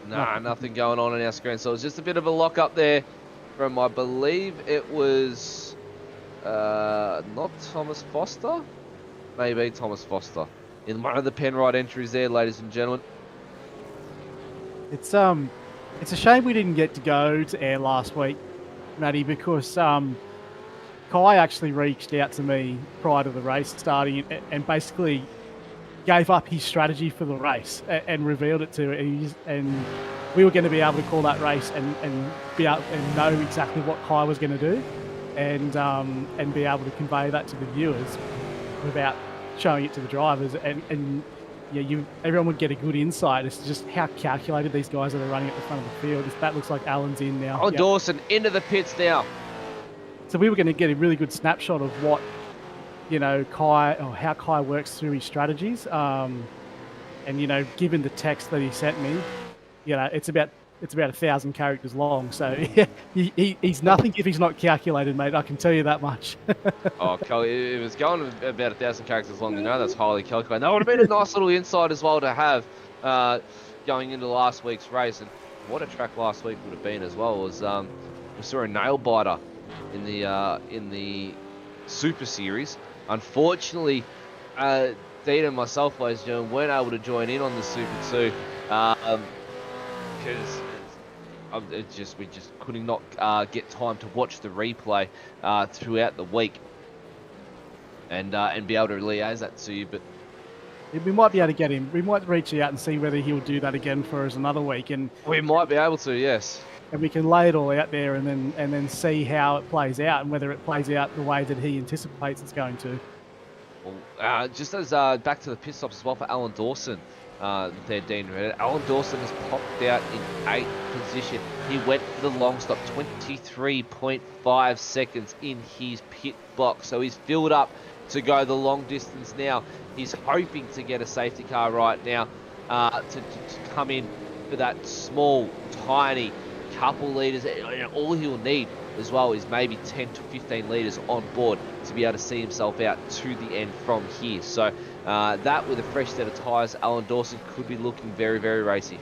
Nah, nothing going on our screen. So it was just a bit of a lock up there from, I believe it was not Thomas Foster? Maybe Thomas Foster. In one of the Penrite entries there, ladies and gentlemen. It's a shame we didn't get to go to air last week, Matty, because Kai actually reached out to me prior to the race starting and basically gave up his strategy for the race and revealed it to it. And we were going to be able to call that race and be able and know exactly what Kai was going to do, and be able to convey that to the viewers without showing it to the drivers. And yeah, everyone would get a good insight as to just how calculated these guys are running at the front of the field. That looks like Alan's in now. Oh, yep. Dawson into the pits now. So we were going to get a really good snapshot of what, Kai, or how Kai works through his strategies. And, given the text that he sent me, it's about 1,000 characters long. So he's nothing if he's not calculated, mate. I can tell you that much. Oh, it was going about 1,000 characters long. That's highly calculated. That would have been a nice little insight as well to have going into last week's race. And what a track last week would have been as well was we saw a nail biter in the Super Series. Unfortunately, Dean and myself, ladies and gentlemen, weren't able to join in on the Super 2 because we just could not get time to watch the replay throughout the week and be able to liaise that to you. But we might be able to get him. We might reach out and see whether he'll do that again for us another week, and we might be able to, yes. And we can lay it all out there and then see how it plays out and whether it plays out the way that he anticipates it's going to. Well, just as back to the pit stops as well for Alan Dawson, there, Dean read it. Alan Dawson has popped out in 8th position. He went for the long stop, 23.5 seconds in his pit box. So he's filled up to go the long distance now. He's hoping to get a safety car right now to come in for that small, tiny couple litres. All he'll need as well is maybe 10 to 15 litres on board to be able to see himself out to the end from here. So that with a fresh set of tyres, Alan Dawson could be looking very, very racy.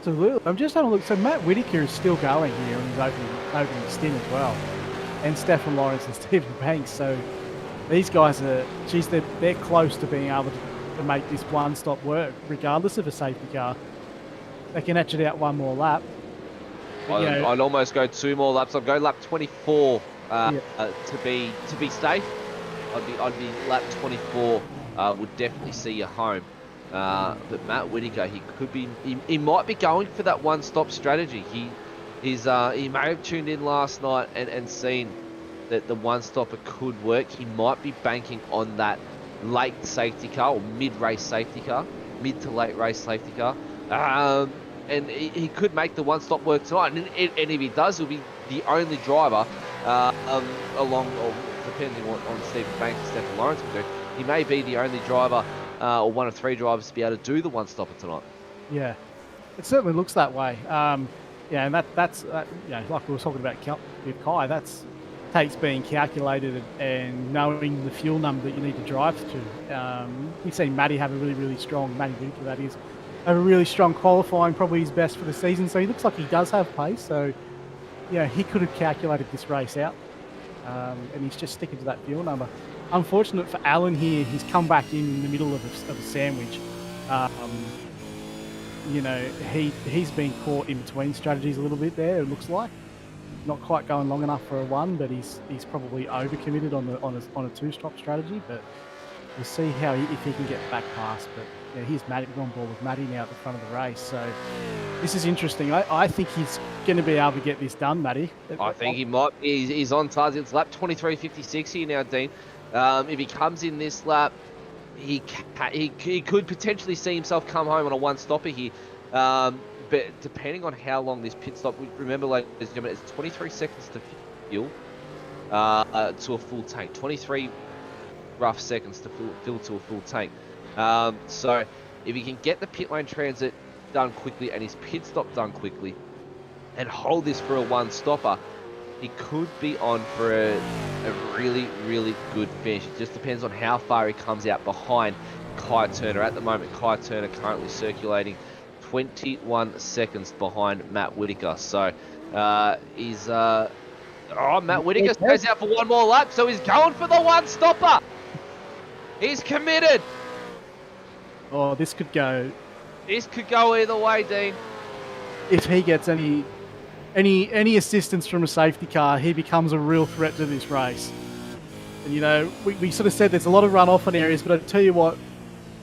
So I'm just having a look. So Matt Whitaker is still going here in his opening stint as well, and Stefan Lawrence and Stephen Banks. So these guys they're close to being able to make this one-stop work, regardless of a safety car. They can etch it out one more lap. I'd almost go 2 more laps. I'd go lap 24 to be safe. I'd be lap 24. Would definitely see you home. But Matt Whitaker, he might be going for that one-stop strategy. He may have tuned in last night and seen that the one-stopper could work. He might be banking on that late safety car or mid-race safety car, mid to late race safety car. And he could make the one-stop work tonight. And if he does, he'll be the only driver depending on Stephen Banks and Stephen Lawrence can do. He may be the only driver or one of 3 drivers to be able to do the one-stopper tonight. Yeah, it certainly looks that way. And that's like we were talking about with Kai, that's takes being calculated and knowing the fuel number that you need to drive to. We've seen Matty have a really, really strong, Matty Whitaker that is, have a really strong qualifying, probably his best for the season. So he looks like he does have pace. So, he could have calculated this race out. And he's just sticking to that fuel number. Unfortunate for Alan here, he's come back in the middle of a sandwich. He's been caught in between strategies a little bit there, it looks like. Not quite going long enough for a 1, but he's probably overcommitted on a 2-stop strategy. But we'll see if he can get back past. But here's Matty on board with Matty now at the front of the race. So this is interesting. I think he's going to be able to get this done, Matty. I think he might. He's on target. It's lap 23.56 here now, Dean. If he comes in this lap, he could potentially see himself come home on a 1-stopper here. But depending on how long this pit stop, remember, ladies and gentlemen, it's 23 seconds to fuel. to a full tank. 23 rough seconds to fill to a full tank. So if he can get the pit lane transit done quickly and his pit stop done quickly and hold this for a one stopper, he could be on for a really, really good finish. It just depends on how far he comes out behind Kai Turner. At the moment, Kai Turner currently circulating 21 seconds behind Matt Whitaker. So he's... Matt Whitaker stays out for one more lap, so he's going for the one stopper. He's committed. Oh, this could go... This could go either way, Dean. If he gets any assistance from a safety car, he becomes a real threat to this race. And, you know, we sort of said there's a lot of runoff in areas, but I tell you what,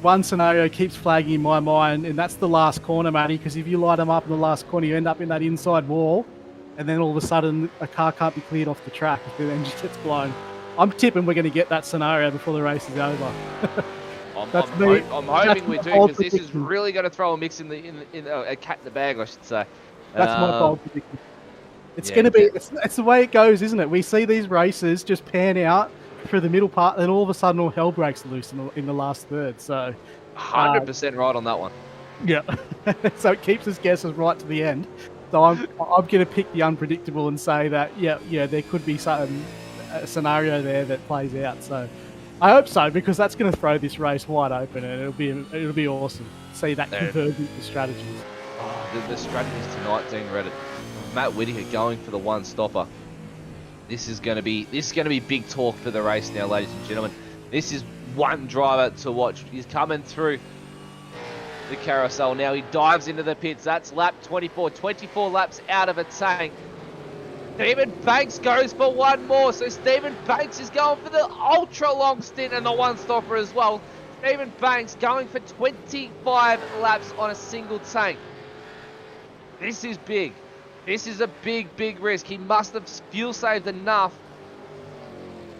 one scenario keeps flagging in my mind, and that's the last corner, Matty, because if you light them up in the last corner, you end up in that inside wall, and then all of a sudden a car can't be cleared off the track if the engine gets blown. I'm tipping we're going to get that scenario before the race is over. I'm hoping we do, because this is really going to throw a mix in a cat in the bag, I should say. That's my bold prediction. It's going to be, it's the way it goes, isn't it? We see these races just pan out through the middle part, and all of a sudden all hell breaks loose in the last third. So 100% right on that one. Yeah. So it keeps us guessing right to the end. So I'm going to pick the unpredictable and say that yeah, there could be a scenario there that plays out. So I hope so, because that's going to throw this race wide open, and it'll be awesome to see that convergence of strategies. Oh, the strategies tonight, Dean Reddit. Matt Whitaker going for the one stopper. This is going to be big talk for the race now, ladies and gentlemen. This is one driver to watch. He's coming through the carousel now. He dives into the pits. That's lap 24. 24 laps out of a tank. Stephen Banks goes for one more. So Stephen Banks is going for the ultra long stint and the one stopper as well. Stephen Banks going for 25 laps on a single tank. This is big. This is a big, big risk. He must have fuel saved enough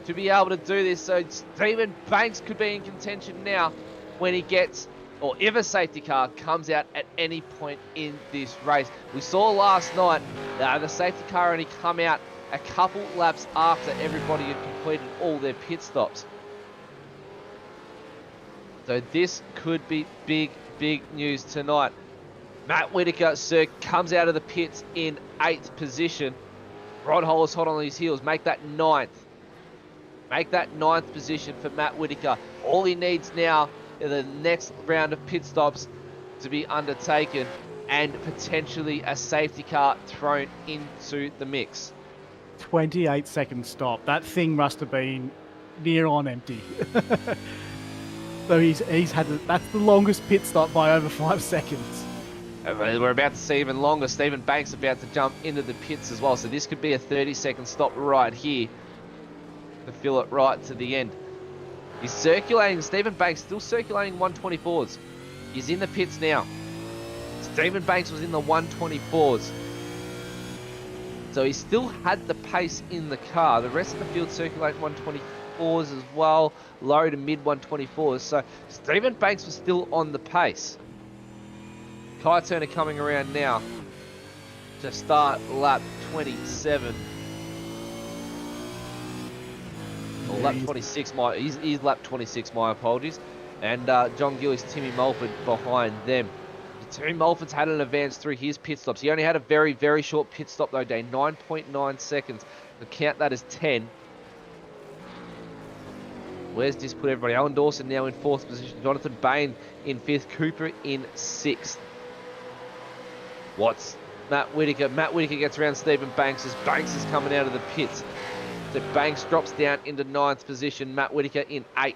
to be able to do this. So Stephen Banks could be in contention now when he gets, or if a safety car comes out at any point in this race. We saw last night the safety car only come out a couple laps after everybody had completed all their pit stops. So this could be big, big news tonight. Matt Whitaker, sir, comes out of the pits in 8th position. Rod Hollis hot on his heels. Make that 9th. Make that 9th position for Matt Whitaker. All he needs now is the next round of pit stops to be undertaken and potentially a safety car thrown into the mix. 28-second stop. That thing must have been near on empty. So he's had that's the longest pit stop by over 5 seconds. We're about to see even longer. Stephen Banks about to jump into the pits as well. So this could be a 30-second stop right here to fill it right to the end. He's circulating. Stephen Banks still circulating 124s. He's in the pits now. Stephen Banks was in the 124s. So he still had the pace in the car. The rest of the field circulating 124s as well. Low to mid 124s. So Stephen Banks was still on the pace. Kai Turner coming around now to start lap 27. Or lap 26, he's lap 26, my apologies. And John Gillies, Timmy Mulford behind them. Timmy Mulford's had an advance through his pit stops. He only had a very, very short pit stop though, Dane. 9.9 seconds. So count that as 10. Where's this put everybody? Alan Dawson now in 4th position. Jonathan Bain in 5th. Cooper in 6th. What's Matt Whitaker? Matt Whitaker gets around Stephen Banks as Banks is coming out of the pits. So Banks drops down into 9th position. Matt Whitaker in 8th.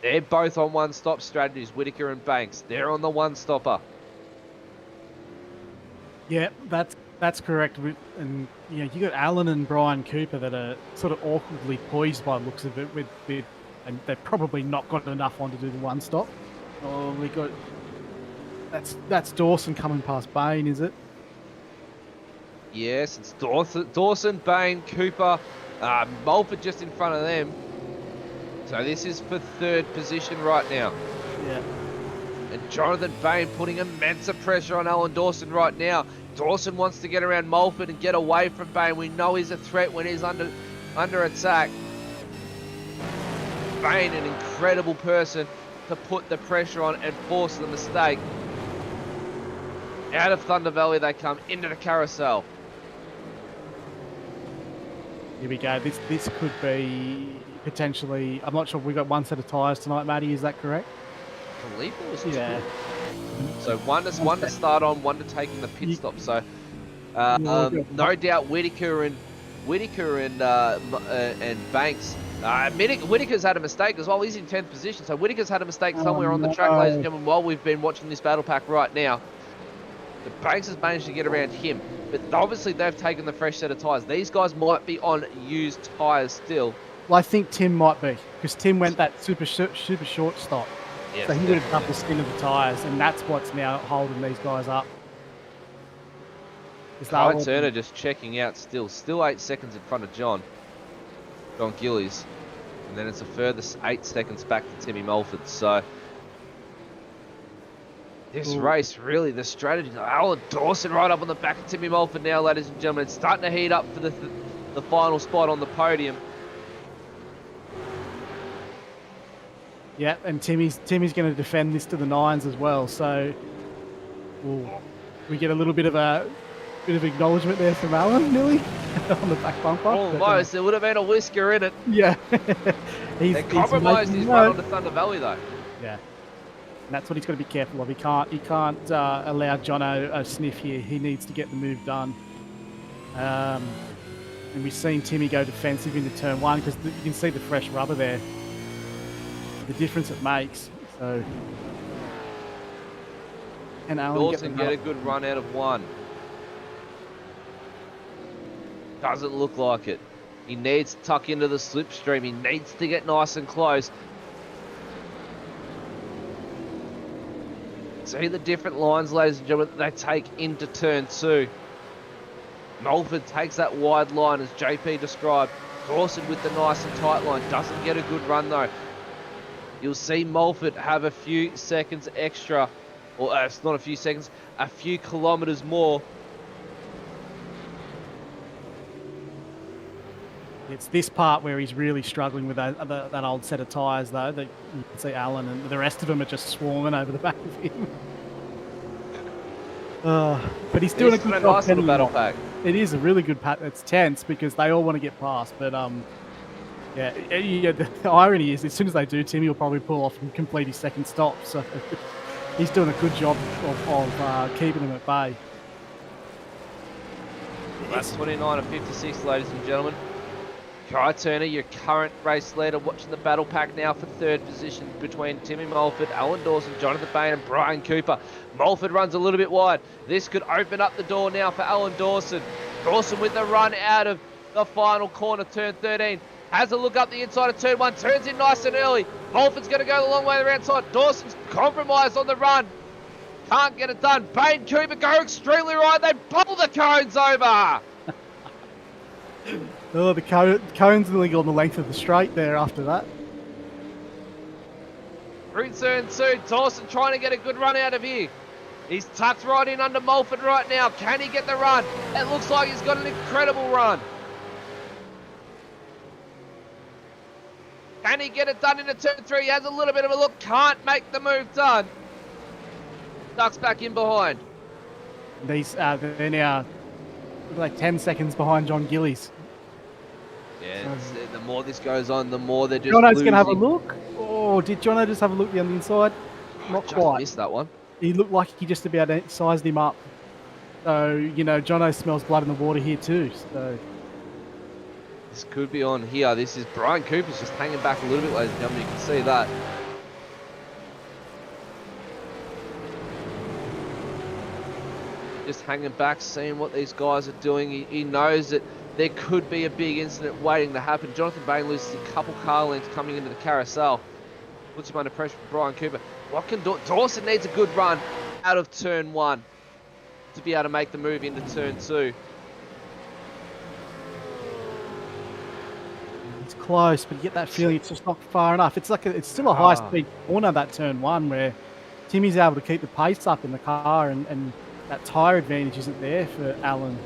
They're both on one-stop strategies, Whitaker and Banks. They're on the one-stopper. Yeah, that's correct. And you got Alan and Brian Cooper that are sort of awkwardly poised by the looks of it. And they've probably not got enough on to do the one-stop. Oh, we got. That's Dawson coming past Bain, is it? Yes, it's Dawson, Bain, Cooper, Mulford just in front of them. So this is for 3rd position right now. Yeah. And Jonathan Bain putting immense pressure on Alan Dawson right now. Dawson wants to get around Mulford and get away from Bain. We know he's a threat when he's under attack. Bain, an incredible person to put the pressure on and force the mistake. Out of Thunder Valley they come into the carousel. Here we go. This could be potentially. I'm not sure. We've got one set of tyres tonight, Matty. Is that correct? I believe it was two. Yeah. So one to start on, one to take in the pit stop. So no doubt Whitaker and Banks. Whitaker's had a mistake as well. He's in 10th position. So Whitaker's had a mistake somewhere on the track, ladies and gentlemen, while we've been watching this battle pack right now. The Banks has managed to get around him. But obviously they've taken the fresh set of tyres. These guys might be on used tyres still. Well, I think Tim might be, because Tim went that super short stop. Yes, so he would have dumped the skin of the tyres, and that's what's now holding these guys up. Kai Turner just checking out still 8 seconds in front of John Gillies. And then it's a further 8 seconds back to Timmy Mulford. So this race, really, the strategy. Alan Dawson right up on the back of Timmy Mulford now, ladies and gentlemen. It's starting to heat up for the final spot on the podium. Yeah, and Timmy's going to defend this to the nines as well. So we get a little bit of acknowledgement there from Alan, nearly on the back bumper. Almost, there would have been a whisker in it. Yeah, they compromised his run onto Thunder Valley though. Yeah, and that's what he's got to be careful of. He can't allow Jono a sniff here. He needs to get the move done. And we've seen Timmy go defensive into turn one because you can see the fresh rubber there. The difference it makes. So, and Alan Dawson get a good run out of one. Doesn't look like it. He needs to tuck into the slipstream. He needs to get nice and close. See the different lines, ladies and gentlemen, that they take into turn two. Mulford takes that wide line as JP described. Dawson with the nice and tight line. Doesn't get a good run though. You'll see Mulford have a few seconds extra. Or it's not a few seconds, a few kilometres more. It's this part where he's really struggling with that old set of tyres, though. That you can see Alan and the rest of them are just swarming over the back of him. But he's doing a good job. Nice little battle pack. It is a really good pack. It's tense because they all want to get past. But yeah, the irony is, as soon as they do, Timmy will probably pull off and complete his second stop. So he's doing a good job of keeping them at bay. That's 29 and 56, ladies and gentlemen. Kai Turner, your current race leader, watching the battle pack now for third position between Timmy Mulford, Alan Dawson, Jonathan Bain and Brian Cooper. Mulford runs a little bit wide. This could open up the door now for Alan Dawson. Dawson with the run out of the final corner, turn 13. Has a look up the inside of turn one, turns in nice and early. Mulford's going to go the long way around side. Dawson's compromised on the run. Can't get it done. Bain, Cooper go extremely right. They pull the cones over. Oh, the cone's nearly on the length of the straight there after that. Through turn two, Dawson trying to get a good run out of here. He's tucked right in under Mulford right now. Can he get the run? It looks like he's got an incredible run. Can he get it done into turn three? He has a little bit of a look. Can't make the move done. Ducks back in behind. They're now like 10 seconds behind John Gillies. Yeah, the more this goes on, the more they're just Jono's going to have a look. Oh, did Jono just have a look on the inside? Not quite. Missed that one. He looked like he just about sized him up. So, you know, Jono smells blood in the water here too. So this could be on here. This is Brian Cooper's just hanging back a little bit, ladies and gentlemen. You can see that. Just hanging back, seeing what these guys are doing. He knows that there could be a big incident waiting to happen. Jonathan Bain loses a couple car lengths coming into the carousel. Puts him under pressure from Brian Cooper. What can Dawson needs a good run out of turn one to be able to make the move into turn two. It's close, but you get that feeling it's just not far enough. It's like it's still a high-speed corner, that turn one, where Timmy's able to keep the pace up in the car and that tyre advantage isn't there for Alan.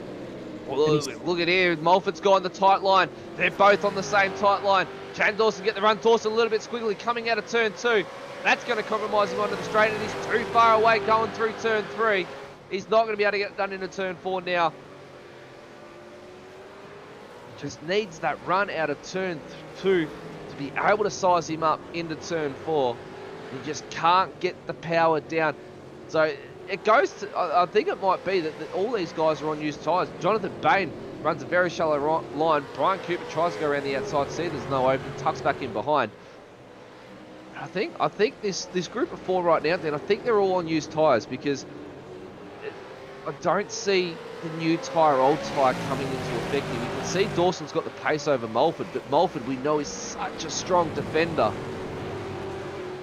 Well, look at here, Mulford's gone the tight line. They're both on the same tight line. Shane Dawson get the run. Dawson a little bit squiggly coming out of turn 2. That's going to compromise him onto the straight, and he's too far away going through turn 3. He's not going to be able to get it done into turn 4 now. Just needs that run out of turn 2 to be able to size him up into turn 4. He just can't get the power down. So it goes to, I think it might be that all these guys are on used tyres. Jonathan Bain runs a very shallow line. Brian Cooper tries to go around the outside, see there's no open, tucks back in behind. I think this group of 4 right now, then I think they're all on used tyres, because I don't see the new tyre, old tyre coming into effect here. You can see Dawson's got the pace over Mulford, but Mulford we know is such a strong defender.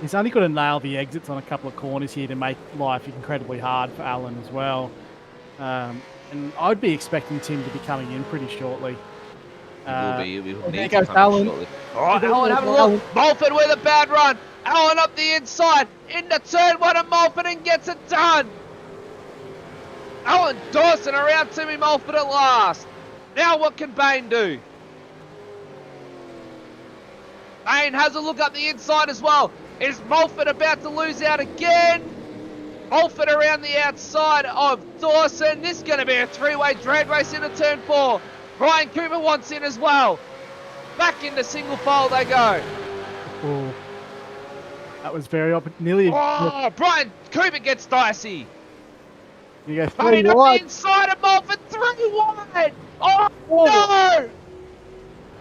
He's only got to nail the exits on a couple of corners here to make life incredibly hard for Alan as well. And I'd be expecting Tim to be coming in pretty shortly. We will there need goes to come Alan. in shortly. All right, Alan having a look. Mulford with a bad run. Alan up the inside, into turn 1 of Mulford, and gets it done. Alan Dawson around Timmy Mulford at last. Now what can Bain do? Bain has a look up the inside as well. Is Mulford about to lose out again? Mulford around the outside of Dawson. This is going to be a 3-way drag race into turn 4. Brian Cooper wants in as well. Back into single file they go. Oh, that was very nearly. Oh, Brian Cooper gets dicey. You go Bain 3 up the wide. inside of Mulford, 3 wide. Oh, no!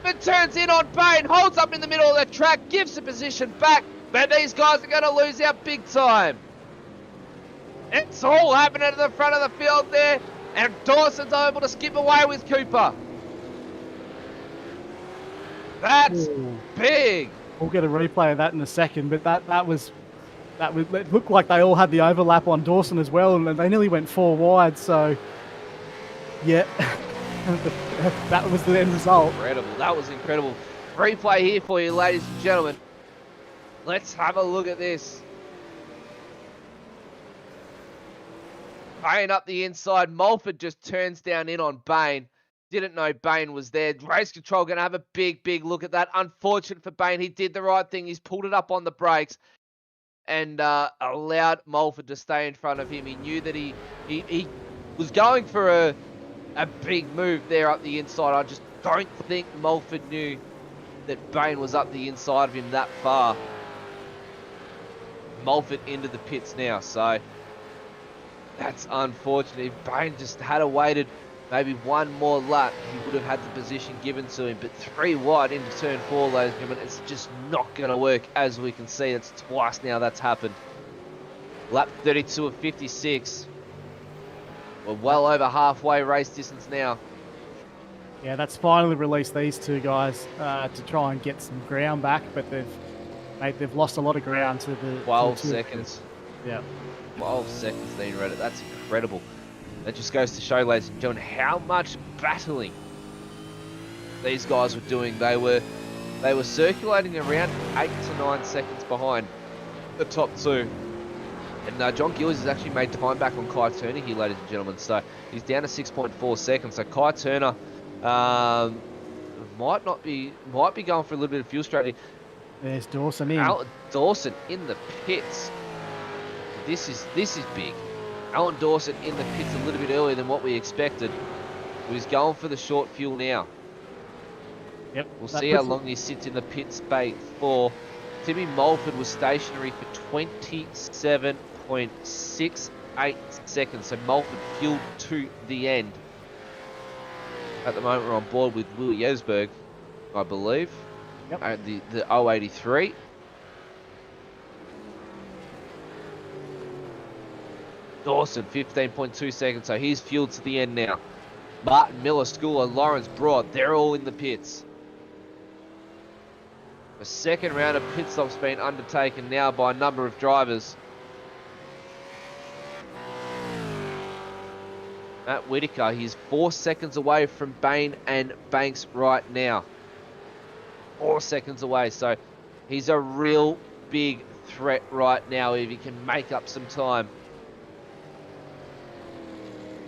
It turns in on Bain, holds up in the middle of the track, gives the position back, but these guys are going to lose out big time. It's all happening at the front of the field there, and Dawson's able to skip away with Cooper. That's big. We'll get a replay of that in a second, but that was it looked like they all had the overlap on Dawson as well, and they nearly went 4 wide. So, yeah, that was the end result. Incredible. That was incredible. Replay here for you, ladies and gentlemen. Let's have a look at this. Bain up the inside. Mulford just turns down in on Bain. Didn't know Bain was there. Race control going to have a big look at that. Unfortunate for Bain. He did the right thing. He's pulled it up on the brakes and allowed Mulford to stay in front of him. He knew that he was going for a big move there up the inside. I just don't think Mulford knew that Bain was up the inside of him that far. Mulford into the pits now, so that's unfortunate. If Bain just had waited maybe one more lap, he would have had the position given to him. But 3 wide into turn 4, ladies and gentlemen, it's just not going to work. As we can see, it's twice now that's happened. Lap 32 of 56. We're well over halfway race distance now. Yeah, that's finally released these 2 guys to try and get some ground back, but they've lost a lot of ground to the 12 to the seconds. Yeah. 12 seconds, Dean Reddit. That's incredible. That just goes to show, ladies and gentlemen, how much battling these guys were doing. They were circulating around 8 to 9 seconds behind the top 2. And John Gillies has actually made time back on Kai Turner here, ladies and gentlemen. So he's down to 6.4 seconds. So Kai Turner might be going for a little bit of fuel strategy. There's Dawson in. Alan Dawson in the pits. This is big. Alan Dawson in the pits a little bit earlier than what we expected. He's going for the short fuel now. Yep. We'll see how long he sits in the pit space for. Timmy Mulford was stationary for 27.68 seconds. So Mulford fueled to the end. At the moment we're on board with Will Yesberg, I believe. Yep. The 083. Dawson, 15.2 seconds, so he's fueled to the end now. Martin Miller, Schooler, Lawrence Broad, they're all in the pits. The second round of pit stops being undertaken now by a number of drivers. Matt Whitaker, he's 4 seconds away from Bain and Banks right now. 4 seconds away, so he's a real big threat right now if he can make up some time.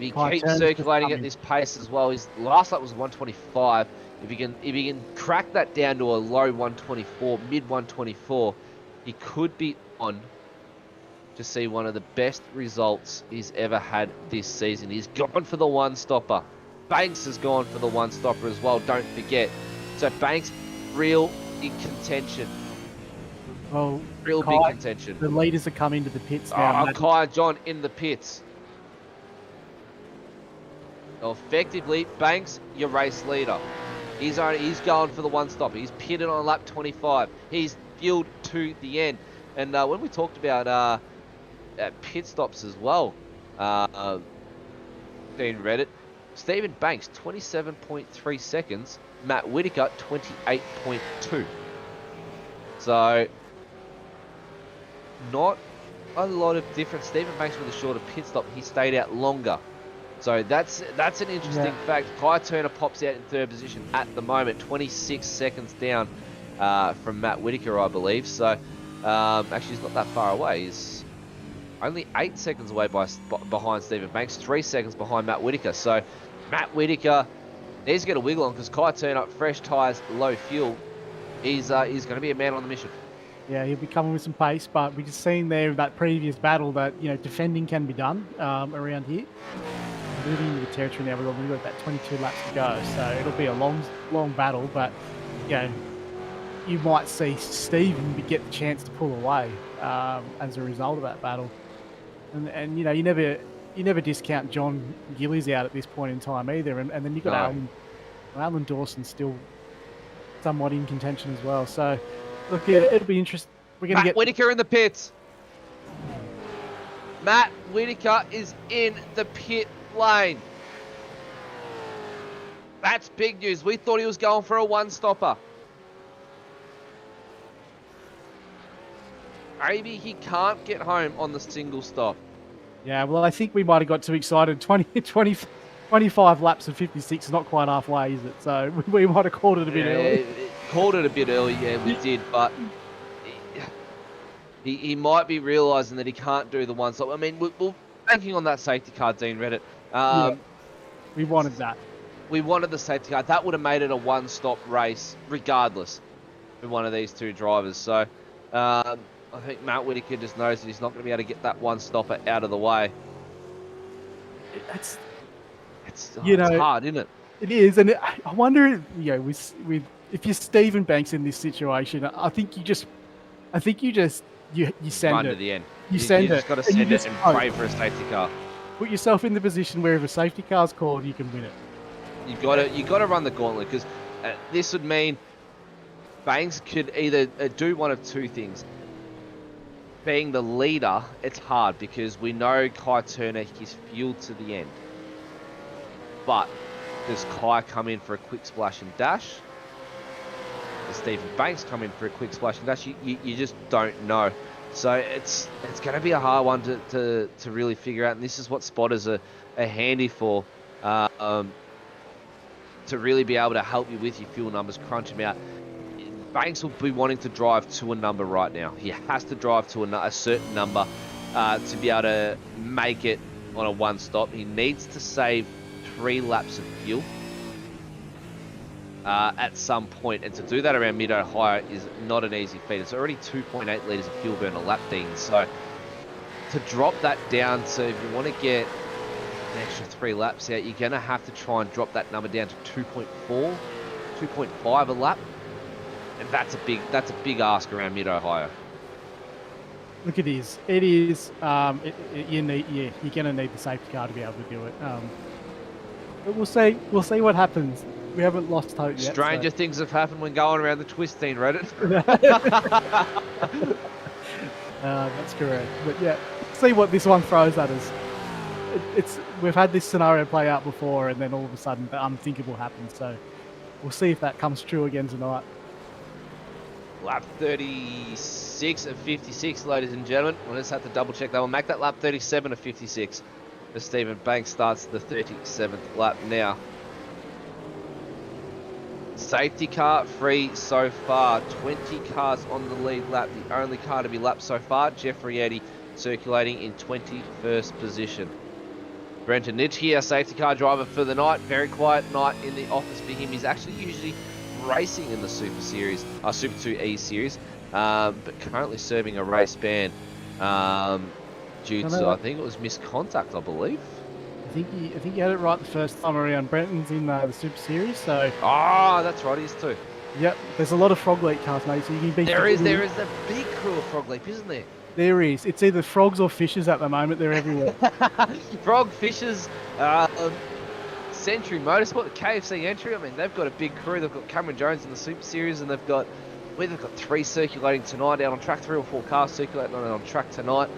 If he Kai keeps Turner's just circulating come at in. this pace as well, his last lap was 125. If he can crack that down to a low 124, mid 124, he could be on to see one of the best results he's ever had this season. He's gone for the one-stopper. Banks has gone for the one-stopper as well, don't forget. So Banks, real in contention. Well, Real Kai, big contention. the leaders have come into the pits now. Oh, Kai John in the pits. Effectively, Banks, your race leader. He's going for the one-stopper. He's pitted on lap 25. He's fueled to the end. And when we talked about pit stops as well, Dean Reddit, Stephen Banks 27.3 seconds, Matt Whitaker 28.2. So not a lot of difference. Stephen Banks with a shorter pit stop, he stayed out longer. So that's an interesting fact. Kai Turner pops out in third position at the moment, 26 seconds down from Matt Whitaker, I believe. So actually, he's not that far away. He's only 8 seconds away behind Stephen Banks, 3 seconds behind Matt Whitaker. So Matt Whitaker needs to get a wiggle on because Kai Turner, fresh tyres, low fuel. He's going to be a man on the mission. Yeah, he'll be coming with some pace, but we just seen there in that previous battle that, you know, defending can be done around here. Moving into the territory now, we've got about 22 laps to go, so it'll be a long battle, but, you know, you might see Stephen get the chance to pull away as a result of that battle. And you know, you never discount John Gillies out at this point in time either, and then you've got Alan Dawson still somewhat in contention as well. So, look, it'll be interesting. We're going to get Whitaker in the pits. Matt Whitaker is in the pit lane. That's big news. We thought he was going for a one-stopper. Maybe he can't get home on the single stop. Yeah, well, I think we might have got too excited. 25 laps of 56 is not quite halfway, is it? So we might have called it a bit early. Called it a bit early, yeah, we did, but he might be realising that he can't do the one stop. I mean, we're banking on that safety car, Dean Reddit. We wanted that. We wanted the safety car. That would have made it a one-stop race, regardless, for one of these two drivers. So, I think Matt Whitaker just knows that he's not going to be able to get that one-stopper out of the way. It's hard, isn't it? It is, and I wonder, you know, if you're Stephen Banks in this situation, I think you send Run it to the end. You send it. You just got to send it and pray for a safety car. Put yourself in the position where if a safety car's called, you can win it. You got to run the gauntlet because this would mean Banks could either do one of two things. Being the leader, it's hard because we know Kai Turner is fueled to the end. But does Kai come in for a quick splash and dash? Does Stephen Banks come in for a quick splash and dash? You just don't know. So it's going to be a hard one to really figure out. And this is what spotters are handy for, to really be able to help you with your fuel numbers, crunch them out. Banks will be wanting to drive to a number right now. He has to drive to a certain number to be able to make it on a one stop. He needs to save 3 laps of fuel at some point, and to do that around mid-Ohio is not an easy feat. It's already 2.8 litres of fuel burn a lap, Dean. So to drop that down, so if you want to get an extra 3 laps out, you're going to have to try and drop that number down to 2.4, 2.5 a lap. And that's a big ask around mid-Ohio. Look, it is. It is. You're going to need the safety car to be able to do it. But we'll see. We'll see what happens. We haven't lost hope yet. Stranger things have happened when going around the twist, Dean Reddit. That's correct. But yeah, see what this one throws at us. We've had this scenario play out before, and then all of a sudden the unthinkable happens. So we'll see if that comes true again tonight. Lap 36 of 56, ladies and gentlemen. We'll just have to double check that. We'll make that lap 37 of 56 as Stephen Banks starts the 37th lap now. Safety car free so far. 20 cars on the lead lap. The only car to be lapped so far, Jeffrey Eddy, circulating in 21st position. Brenton Nitschke, our safety car driver for the night. Very quiet night in the office for him. He's actually usually racing in the Super Series, Super 2 E Series, but currently serving a race ban due to, I think it was misconduct, I believe. I think you had it right the first time around. Brenton's in the Super Series, so. Ah, that's right, he is too. Yep, there's a lot of Frog Leap cars, mate. So you can be. There is a big crew of Frog Leap, isn't there? There is. It's either frogs or fishes at the moment. They're everywhere. Frog, fishes, Century Motorsport, the KFC entry. I mean, they've got a big crew. They've got Cameron Jones in the Super Series, and they've got 3 circulating tonight out on track. 3 or 4 cars circulating on track tonight.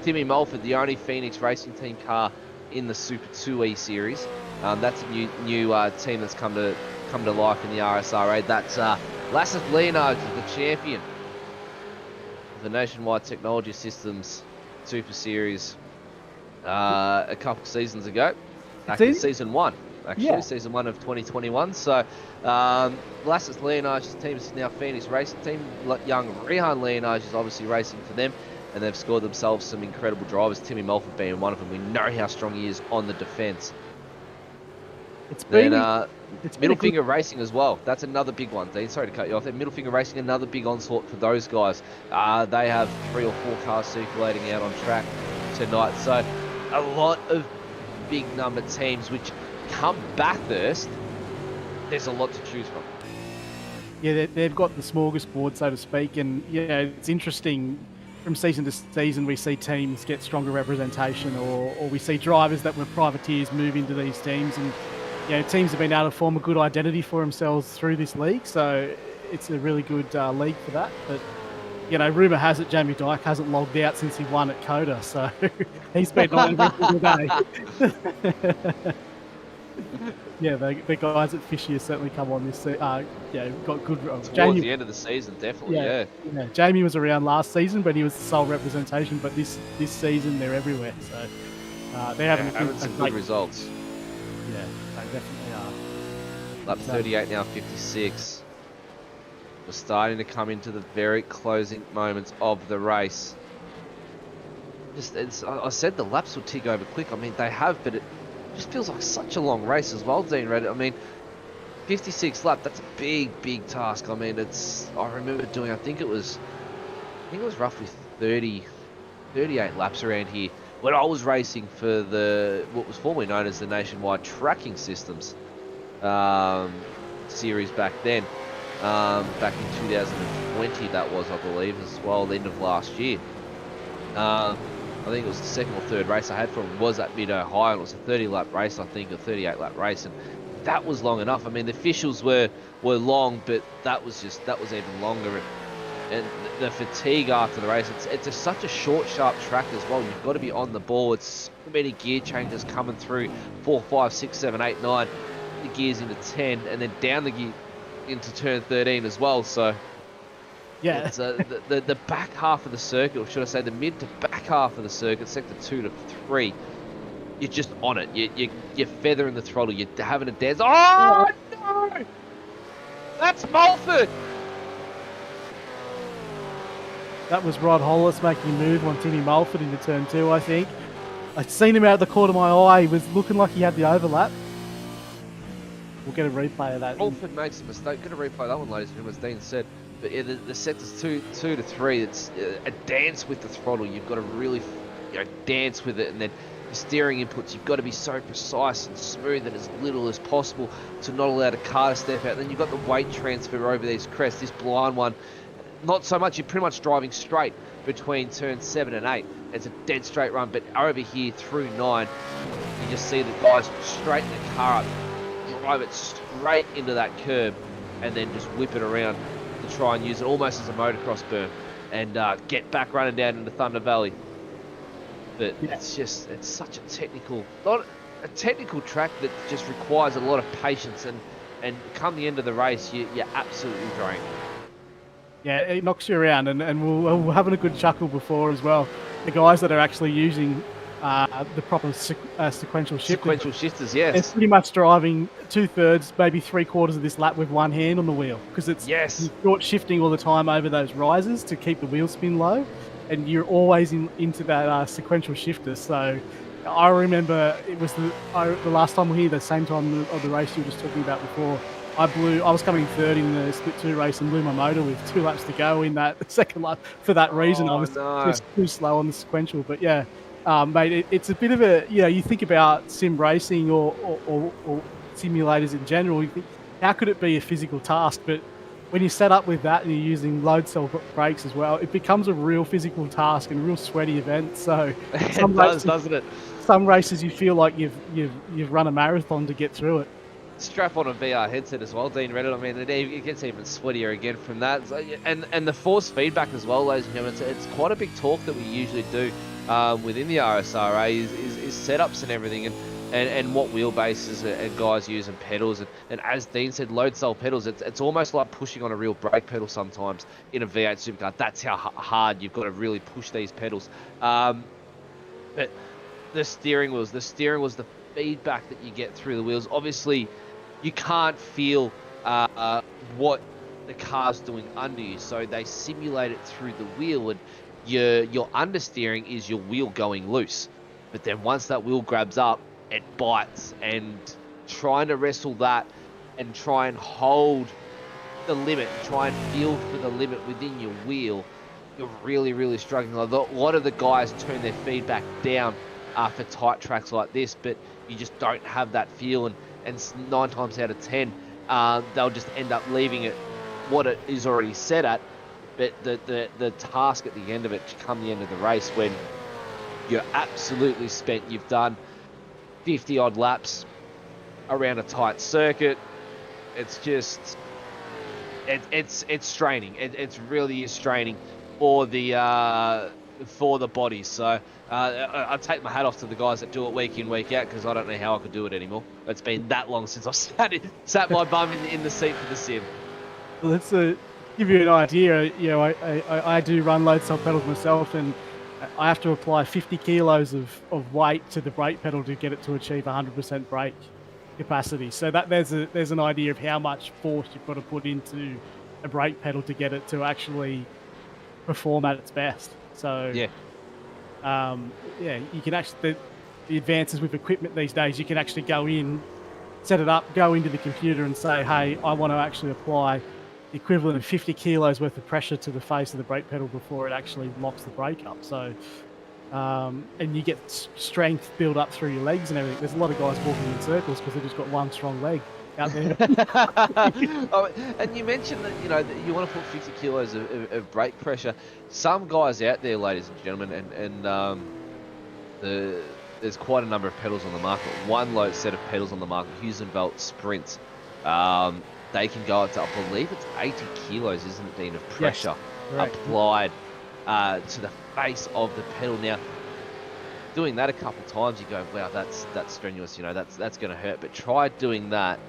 Timmy Mulford, the only Phoenix Racing Team car in the Super 2E Series. That's a new team that's come to life in the RSRA. That's Lassus Leonard, the champion of the Nationwide Technology Systems Super Series a couple seasons ago. Actually, season 1. Season 1 of 2021. So, Lassus Leonard's team is now Phoenix Racing Team. Young Rehan Leonard is obviously racing for them, and they've scored themselves some incredible drivers. Timmy Mulford being one of them. We know how strong he is on the defence. Middle Finger Racing as well. That's another big one, Dean. Sorry to cut you off there. Middle Finger Racing, another big onslaught for those guys. They have 3 or 4 cars circulating out on track tonight. So, a lot of big number teams which come Bathurst. There's a lot to choose from. Yeah, they've got the smorgasbord, so to speak, and yeah, it's interesting. From season to season, we see teams get stronger representation, or we see drivers that were privateers move into these teams, and teams have been able to form a good identity for themselves through this league. So it's a really good league for that. But rumour has it Jamie Dyke hasn't logged out since he won at Coda, so he's been on every single day. Yeah, the guys at Fishy have certainly come on this. Got good. Towards Jamie, the end of the season, definitely. Yeah. Jamie was around last season, but he was the sole representation. But this season, they're everywhere. So they're having some good results. Yeah, they definitely are. Lap 38 now, 56. We're starting to come into the very closing moments of the race. I said the laps will tick over quick. I mean, they have, but it just feels like such a long race as well, Dean Reddit. I mean, 56 lap, that's a big task. I mean, I remember doing, I think it was roughly 38 laps around here when I was racing for what was formerly known as the Nationwide Tracking Systems series back then. Back in 2020, that was, I believe, as well, the end of last year. I think it was the second or third race I had for him was at Mid-Ohio, and it was a 30-lap race, I think, a 38-lap race, and that was long enough. I mean, the officials were long, but that was even longer, and the fatigue after the race. It's such a short, sharp track as well. You've got to be on the ball. It's so many gear changes coming through 4, 5, 6, 7, 8, 9, the gears into 10, and then down the gear into turn 13 as well. So. Yeah, it's the back half of the circuit, or should I say the mid to back half of the circuit, sector 2 to 3, you're just on it. You're feathering the throttle. You're having a dance. Oh, no! That's Mulford! That was Rod Hollis making a move on Timmy Mulford into turn 2, I think. I'd seen him out of the corner of my eye. He was looking like he had the overlap. We'll get a replay of that. Mulford makes a mistake. Going to replay that one, ladies and gentlemen, as Dean said. But yeah, the sectors 2 to 3, it's a dance with the throttle. You've got to really dance with it, and then the steering inputs, you've got to be so precise and smooth and as little as possible to not allow the car to step out. Then you've got the weight transfer over these crests. This blind one, not so much. You're pretty much driving straight between turns 7 and 8. It's a dead straight run, but over here through 9, you just see the guys straighten the car up, drive it straight into that curb, and then just whip it around to try and use it almost as a motocross berm and get back running down into Thunder Valley. But it's such a technical track that just requires a lot of patience, and come the end of the race, you're absolutely drained. Yeah, it knocks you around, and we're having a good chuckle before as well. The guys that are actually using the proper sequential shifters. Sequential shifters, yes. It's pretty much driving 2/3, maybe 3/4 of this lap with one hand on the wheel, because it's short shifting all the time over those risers to keep the wheel spin low, and you're always into that sequential shifter. So I remember it was the last time we were here, the same time of the race you were just talking about before. I was coming third in the split 2 race and blew my motor with 2 laps to go in that second lap. For that reason, I Oh was no. just too slow on the sequential. But yeah, mate, it's a bit of a, you think about sim racing or simulators in general, you think, how could it be a physical task? But when you set up with that and you're using load cell brakes as well, it becomes a real physical task and a real sweaty event. So It does, doesn't it? some races you feel like you've run a marathon to get through it. Strap on a VR headset as well, Dean Reddit. I mean, it gets even sweatier again from that. So, and the force feedback as well, ladies and gentlemen. It's quite a big talk that we usually do within the RSRA is setups and everything, and what wheelbases and guys use and pedals. And as Dean said, load cell pedals. It's almost like pushing on a real brake pedal sometimes in a V8 supercar. That's how hard you've got to really push these pedals. But the steering wheels, the feedback that you get through the wheels. Obviously, you can't feel what the car's doing under you, so they simulate it through the wheel, and your understeering is your wheel going loose. But then once that wheel grabs up, it bites, and trying to wrestle that and try and hold the limit, try and feel for the limit within your wheel, you're really, really struggling. A lot of the guys turn their feedback down for tight tracks like this, but you just don't have that feel, and 9 times out of 10 they'll just end up leaving it what it is already set at. But the task at the end of it, come the end of the race, when you're absolutely spent, you've done 50 odd laps around a tight circuit, it's just it's straining. It really is straining for the body. So I take my hat off to the guys that do it week in, week out, because I don't know how I could do it anymore. It's been that long since I've sat my bum in the seat for the sim. Well, let's give you an idea. I do run load cell pedals myself, and I have to apply 50 kilos of weight to the brake pedal to get it to achieve 100% brake capacity. So that there's an idea of how much force you've got to put into a brake pedal to get it to actually perform at its best. So yeah, you can actually, the advances with equipment these days, you can actually go in, set it up, go into the computer and say, hey, I want to actually apply the equivalent of 50 kilos worth of pressure to the face of the brake pedal before it actually locks the brake up. So, and you get strength build up through your legs and everything. There's a lot of guys walking in circles because they've just got one strong leg out there. And you mentioned that, that you want to put 50 kilos of brake pressure. Some guys out there, ladies and gentlemen, and there's quite a number of pedals on the market. One load set of pedals on the market, Husenvelt Sprints. They can go up to, I believe it's 80 kilos, isn't it, Dean, of pressure applied to the face of the pedal. Now, doing that a couple of times, you go, wow, that's strenuous, that's going to hurt. But try doing that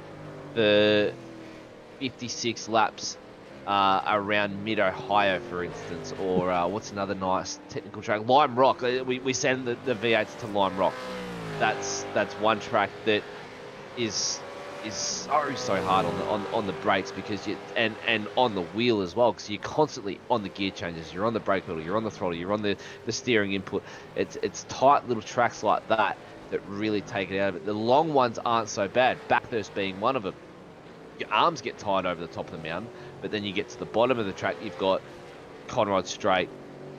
for 56 laps around Mid-Ohio, for instance, or what's another nice technical track? Lime Rock. We send the V8s to Lime Rock. That's one track that is so hard on the brakes, because and on the wheel as well, because you're constantly on the gear changes, you're on the brake pedal, you're on the throttle, you're on the steering input. It's tight little tracks like that really take it out of it. The long ones aren't so bad, Bathurst being one of them. Your arms get tired over the top of the mountain, but then you get to the bottom of the track, you've got Conrod Straight,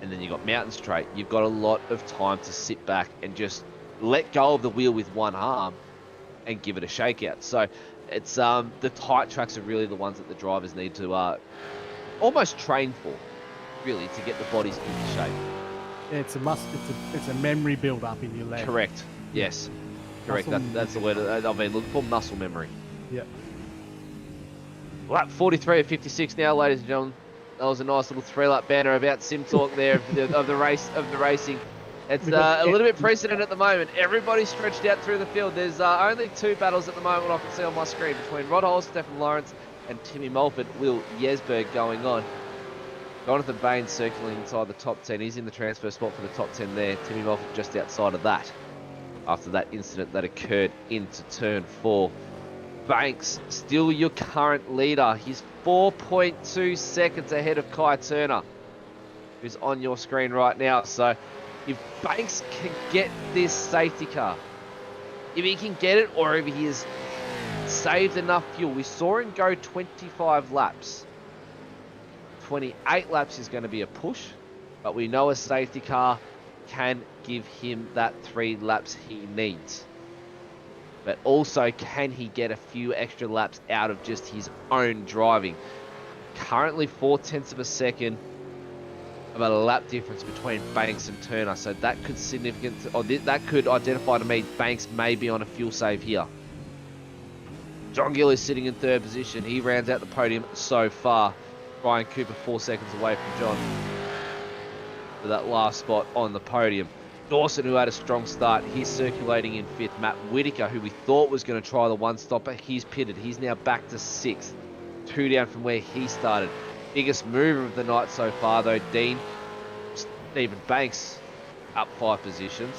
and then you've got Mountain Straight. You've got a lot of time to sit back and just let go of the wheel with one arm and give it a shakeout. So it's the tight tracks are really the ones that the drivers need to almost train for, really, to get the bodies into shape. Yeah, it's a must. It's a memory build up in your leg. Correct. Yes. Correct. That's the word I've been looking for. Muscle memory. Yeah. Lap 43 of 56 now, ladies and gentlemen. That was a nice little 3-lap banner about sim talk there of the racing. It's a little bit precedent at the moment. Everybody's stretched out through the field. There's only 2 battles at the moment I can see on my screen between Rod Holt, Stephen Lawrence, and Timmy Mulford, Will Yesberg going on. Jonathan Bain circling inside the top 10. He's in the transfer spot for the top 10 there. Timmy Mulford just outside of that after that incident that occurred into turn 4. Banks, still your current leader. He's 4.2 seconds ahead of Kai Turner, who's on your screen right now. So if Banks can get this safety car, if he can get it, or if he has saved enough fuel. We saw him go 25 laps. 28 laps is going to be a push, but we know a safety car can give him that 3 laps he needs. But also, can he get a few extra laps out of just his own driving? Currently 0.4 of a second, about a lap difference between Banks and Turner. So that could that could identify to me Banks may be on a fuel save here. John Gill is sitting in 3rd position. He rounds out the podium so far. Brian Cooper 4 seconds away from John for that last spot on the podium. Dawson, who had a strong start, he's circulating in 5th. Matt Whitaker, who we thought was going to try the one-stopper, he's pitted. He's now back to 6th. 2 down from where he started. Biggest mover of the night so far, though, Stephen Banks up 5 positions.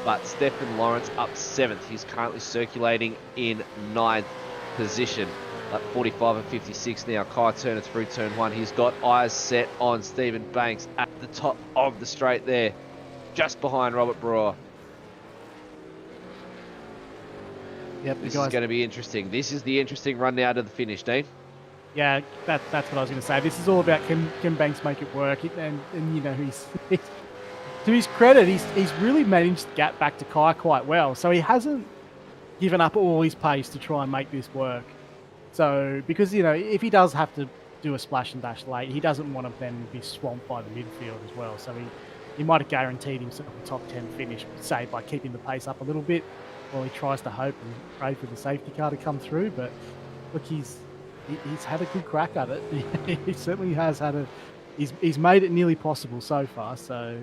But Stephen Lawrence up 7th. He's currently circulating in 9th position. Lap 45 and 56 now. Kai Turner through turn 1. He's got eyes set on Stephen Banks at the top of the straight there, just behind Robert Brewer. Yep, This is going to be interesting. This is the interesting run now to the finish, Dean. Yeah, that's what I was going to say. This is all about can Banks make it work, and you know he's to his credit, he's really managed to get back to Kai quite well. So he hasn't given up all his pace to try and make this work. So because you know if he does have to do a splash and dash late, he doesn't want to then be swamped by the midfield as well. So he might have guaranteed himself a top 10 finish, say by keeping the pace up a little bit, while he tries to hope and pray for the safety car to come through. But look, he's had a good crack at it. He certainly has had he's made it nearly possible so far. So,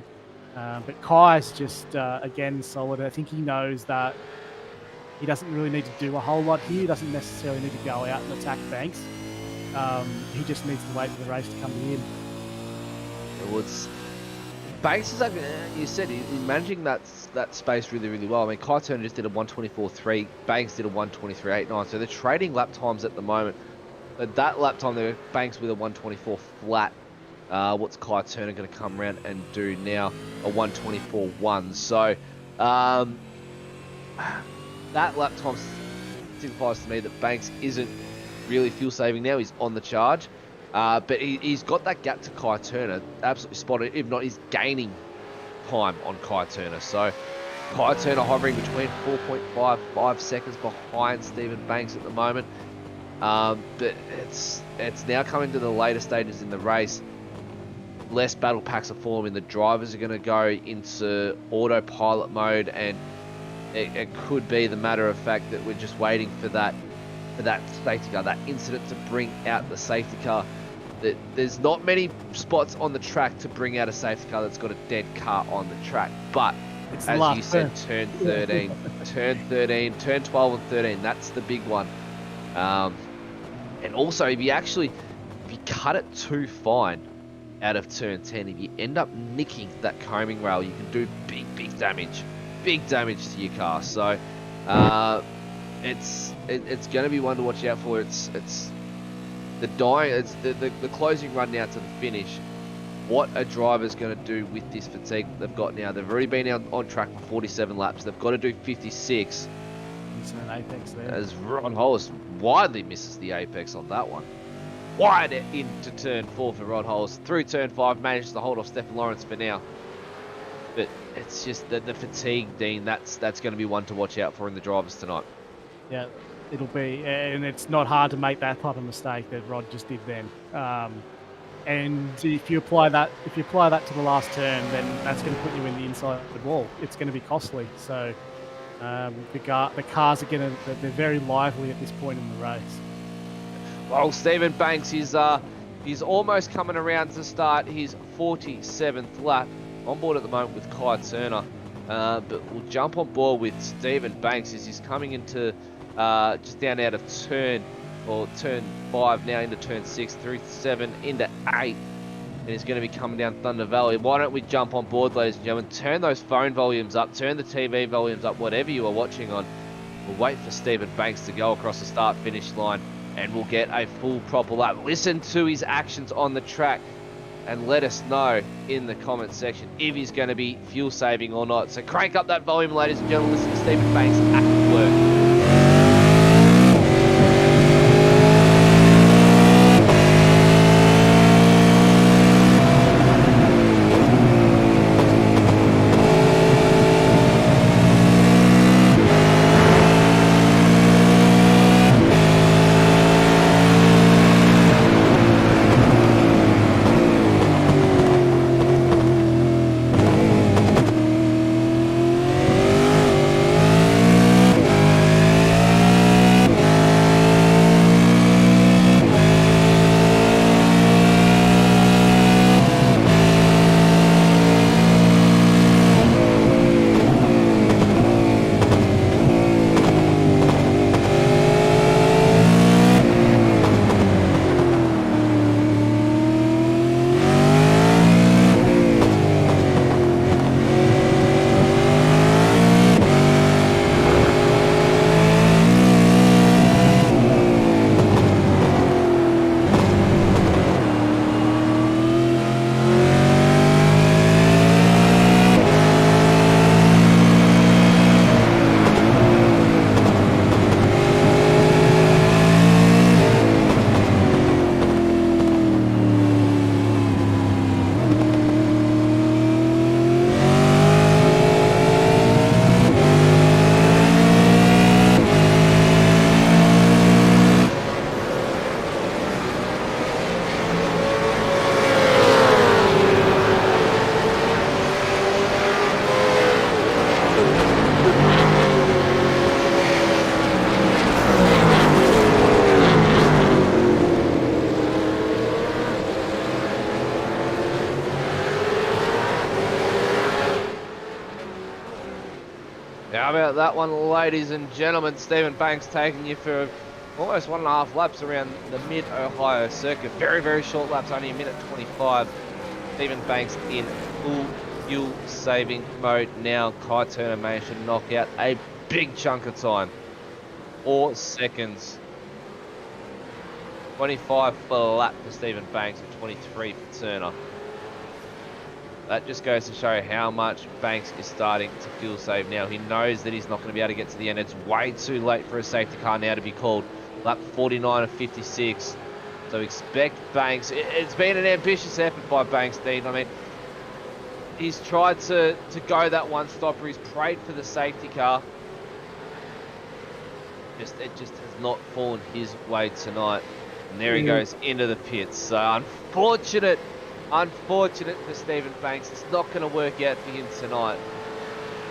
but Kai's just again solid. I think he knows that he doesn't really need to do a whole lot here. He doesn't necessarily need to go out and attack Banks. He just needs to wait for the race to come to him. Well, Banks is like you said, he's managing that space really, really well. I mean, Kai Turner just did a 1:24.3. Banks did a 1:23.89. So they're trading lap times at the moment. But that lap time, there, Banks with a 1:24 flat. What's Kai Turner going to come around and do now? A 1:24.1. So that lap time signifies to me that Banks isn't really fuel saving now. He's on the charge. But he's got that gap to Kai Turner. Absolutely spotted. If not, he's gaining time on Kai Turner. So Kai Turner hovering between 4.5 seconds behind Stephen Banks at the moment. But it's now coming to the later stages in the race. Less battle packs are forming. The drivers are going to go into autopilot mode, and it could be the matter of fact that we're just waiting for that safety car, that incident to bring out the safety car. There's not many spots on the track to bring out a safety car that's got a dead car on the track. But as you said, turn 13, turn 12 and 13, that's the big one. And also, if you cut it too fine out of turn 10, if you end up nicking that combing rail, you can do big damage to your car. So it's going to be one to watch out for. It's the closing run now to the finish. What a driver's going to do with this fatigue they've got now. They've already been on track for 47 laps. They've got to do 56. It's an apex there. As Ron Hollis widely misses the apex on that one. Wide into turn 4 for Rod Hollis. Through turn 5, manages to hold off Stephen Lawrence for now. But it's just the fatigue, Dean. That's going to be one to watch out for in the drivers tonight. Yeah, it'll be, and it's not hard to make that type of mistake that Rod just did then. And if you apply that to the last turn, then that's going to put you in the inside of the wall. It's going to be costly. So the cars are they're very lively at this point in the race. Well, Stephen Banks is he's almost coming around to start his 47th lap. On board at the moment with Kai Turner, but we'll jump on board with Stephen Banks as he's coming into just down out of turn 5 now into turn 6, through 7 into 8, and he's going to be coming down Thunder Valley. Why don't we jump on board, ladies and gentlemen? Turn those phone volumes up, turn the TV volumes up, whatever you are watching on. We'll wait for Stephen Banks to go across the start-finish line, and we'll get a full proper lap. Listen to his actions on the track and let us know in the comment section if he's going to be fuel saving or not. So crank up that volume, ladies and gentlemen. Listen to Stephen Banks at work. How about that one, ladies and gentlemen? Stephen Banks taking you for almost 1.5 laps around the mid-Ohio circuit. Very, very short laps, only a minute 25. Stephen Banks in full fuel saving mode now. Kai Termination knockout, a big chunk of time. 4 seconds. 25 for lap for Stephen Banks and 23 for Turner. That just goes to show how much Banks is starting to fuel save now. He knows that he's not going to be able to get to the end. It's way too late for a safety car now to be called. Lap 49 of 56. So expect Banks. It's been an ambitious effort by Banks, Dean. I mean, he's tried to go that one stopper. He's prayed for the safety car. It just has not fallen his way tonight. And there he goes into the pits. So unfortunate for Stephen Banks. It's not going to work out for him tonight.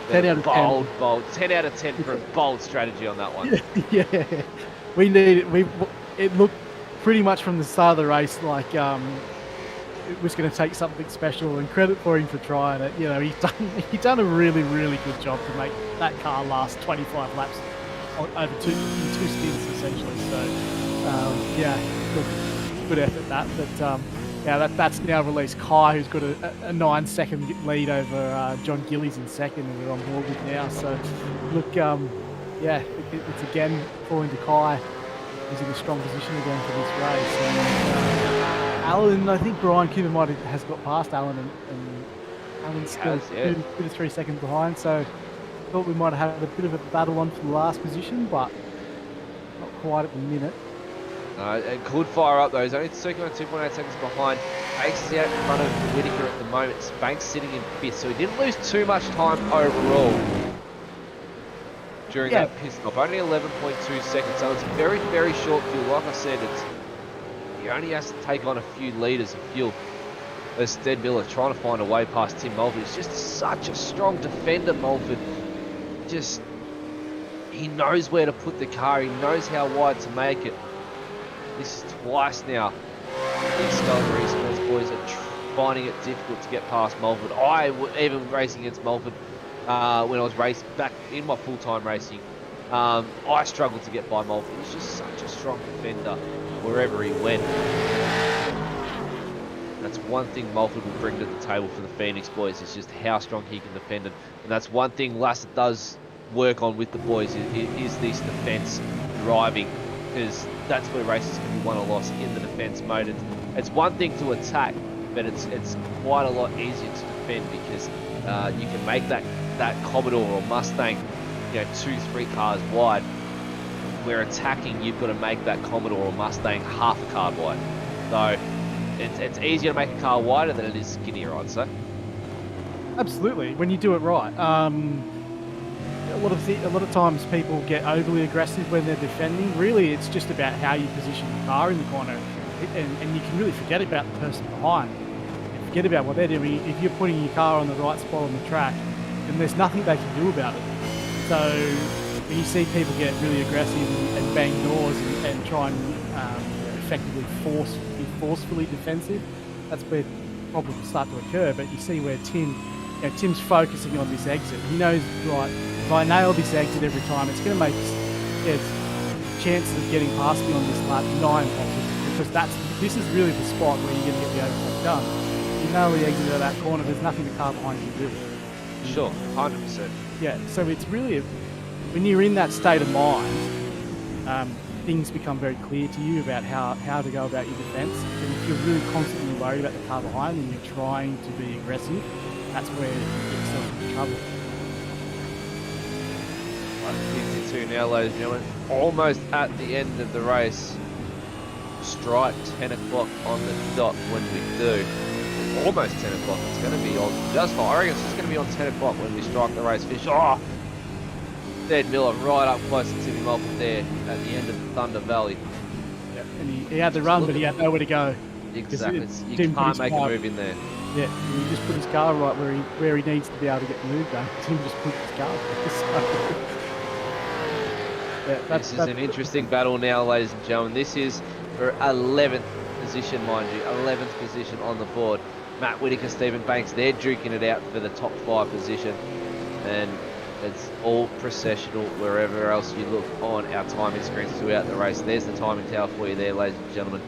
10 out of 10. Bold. 10 out of 10 for a bold strategy on that one. Yeah, we need it. It looked pretty much from the start of the race like it was going to take something special, and credit for him for trying it. You know, he's done a really, really good job to make that car last 25 laps over two spins essentially. So yeah, good effort that. But yeah, that's now released Kai, who's got a 9-second lead over John Gillies in second, and we're on board with now. So, look, yeah, it's again falling to Kai, who's in a strong position again for this race. And Alan, I think Brian Cooper has got past Alan, and Alan's still 2 to 3 seconds behind. So, thought we might have had a bit of a battle on for the last position, but not quite at the minute. It could fire up though. He's only 2.8 seconds behind. Banks is out in front of Whitaker at the moment. Banks sitting in 5th, so he didn't lose too much time overall during that pit stop. Only 11.2 seconds, so it's very, very short fuel. Like I said, he only has to take on a few litres of fuel. As Stead Miller trying to find a way past Tim Mulford. He's just such a strong defender, Mulford. He knows where to put the car. He knows how wide to make it. This is twice now. These Scully Esports boys are finding it difficult to get past Mulford. Even racing against Mulford when I was back in my full-time racing, I struggled to get by Mulford. He's just such a strong defender wherever he went. That's one thing Mulford will bring to the table for the Phoenix boys, is just how strong he can defend it. And that's one thing Lassett does work on with the boys, is this defence driving. Because that's where races can be won or lost, in the defence mode. It's one thing to attack, but it's quite a lot easier to defend because you can make that Commodore or Mustang, 2-3 cars wide. Where attacking, you've got to make that Commodore or Mustang half a car wide. So it's easier to make a car wider than it is skinnier, I'd say. Absolutely, when you do it right. A lot of times people get overly aggressive when they're defending. Really, it's just about how you position the car in the corner, and you can really forget about the person behind. And forget about what they're doing. If you're putting your car on the right spot on the track, then there's nothing they can do about it. So when you see people get really aggressive and bang doors and try and effectively be forcefully defensive, that's where problems start to occur. But you see where Tim's focusing on this exit. He knows, right, if I nail this exit every time, it's going to make chances of getting past me on this lap nigh impossible, because this is really the spot where you're going to get the overtake done. If you nail the exit of that corner, there's nothing the car behind you can do. Sure, 100%. Yeah, so it's really, when you're in that state of mind, things become very clear to you about how to go about your defence. And if you're really constantly worried about the car behind and you're trying to be aggressive, that's where you get yourself into trouble. 52 now, ladies and gentlemen. Almost at the end of the race. Strike 10 o'clock on the dot when we do. Almost 10 o'clock. It's going to be on just fine. I reckon it's just going to be on 10 o'clock when we strike the race finish. Oh! Ed Miller right up close to Timmy Mulford there at the end of the Thunder Valley. Yep. And he had the run, but he had nowhere to go. Exactly. You can't make a move in there. Yeah, and he just put his car right where he needs to be able to get the move done. Tim just put his car there. This is an interesting battle now, ladies and gentlemen. This is for 11th position, mind you. 11th position on the board. Matt Whitaker, Stephen Banks, they're duking it out for the top 5 position. And it's all processional wherever else you look on our timing screens throughout the race. There's the timing tower for you there, ladies and gentlemen.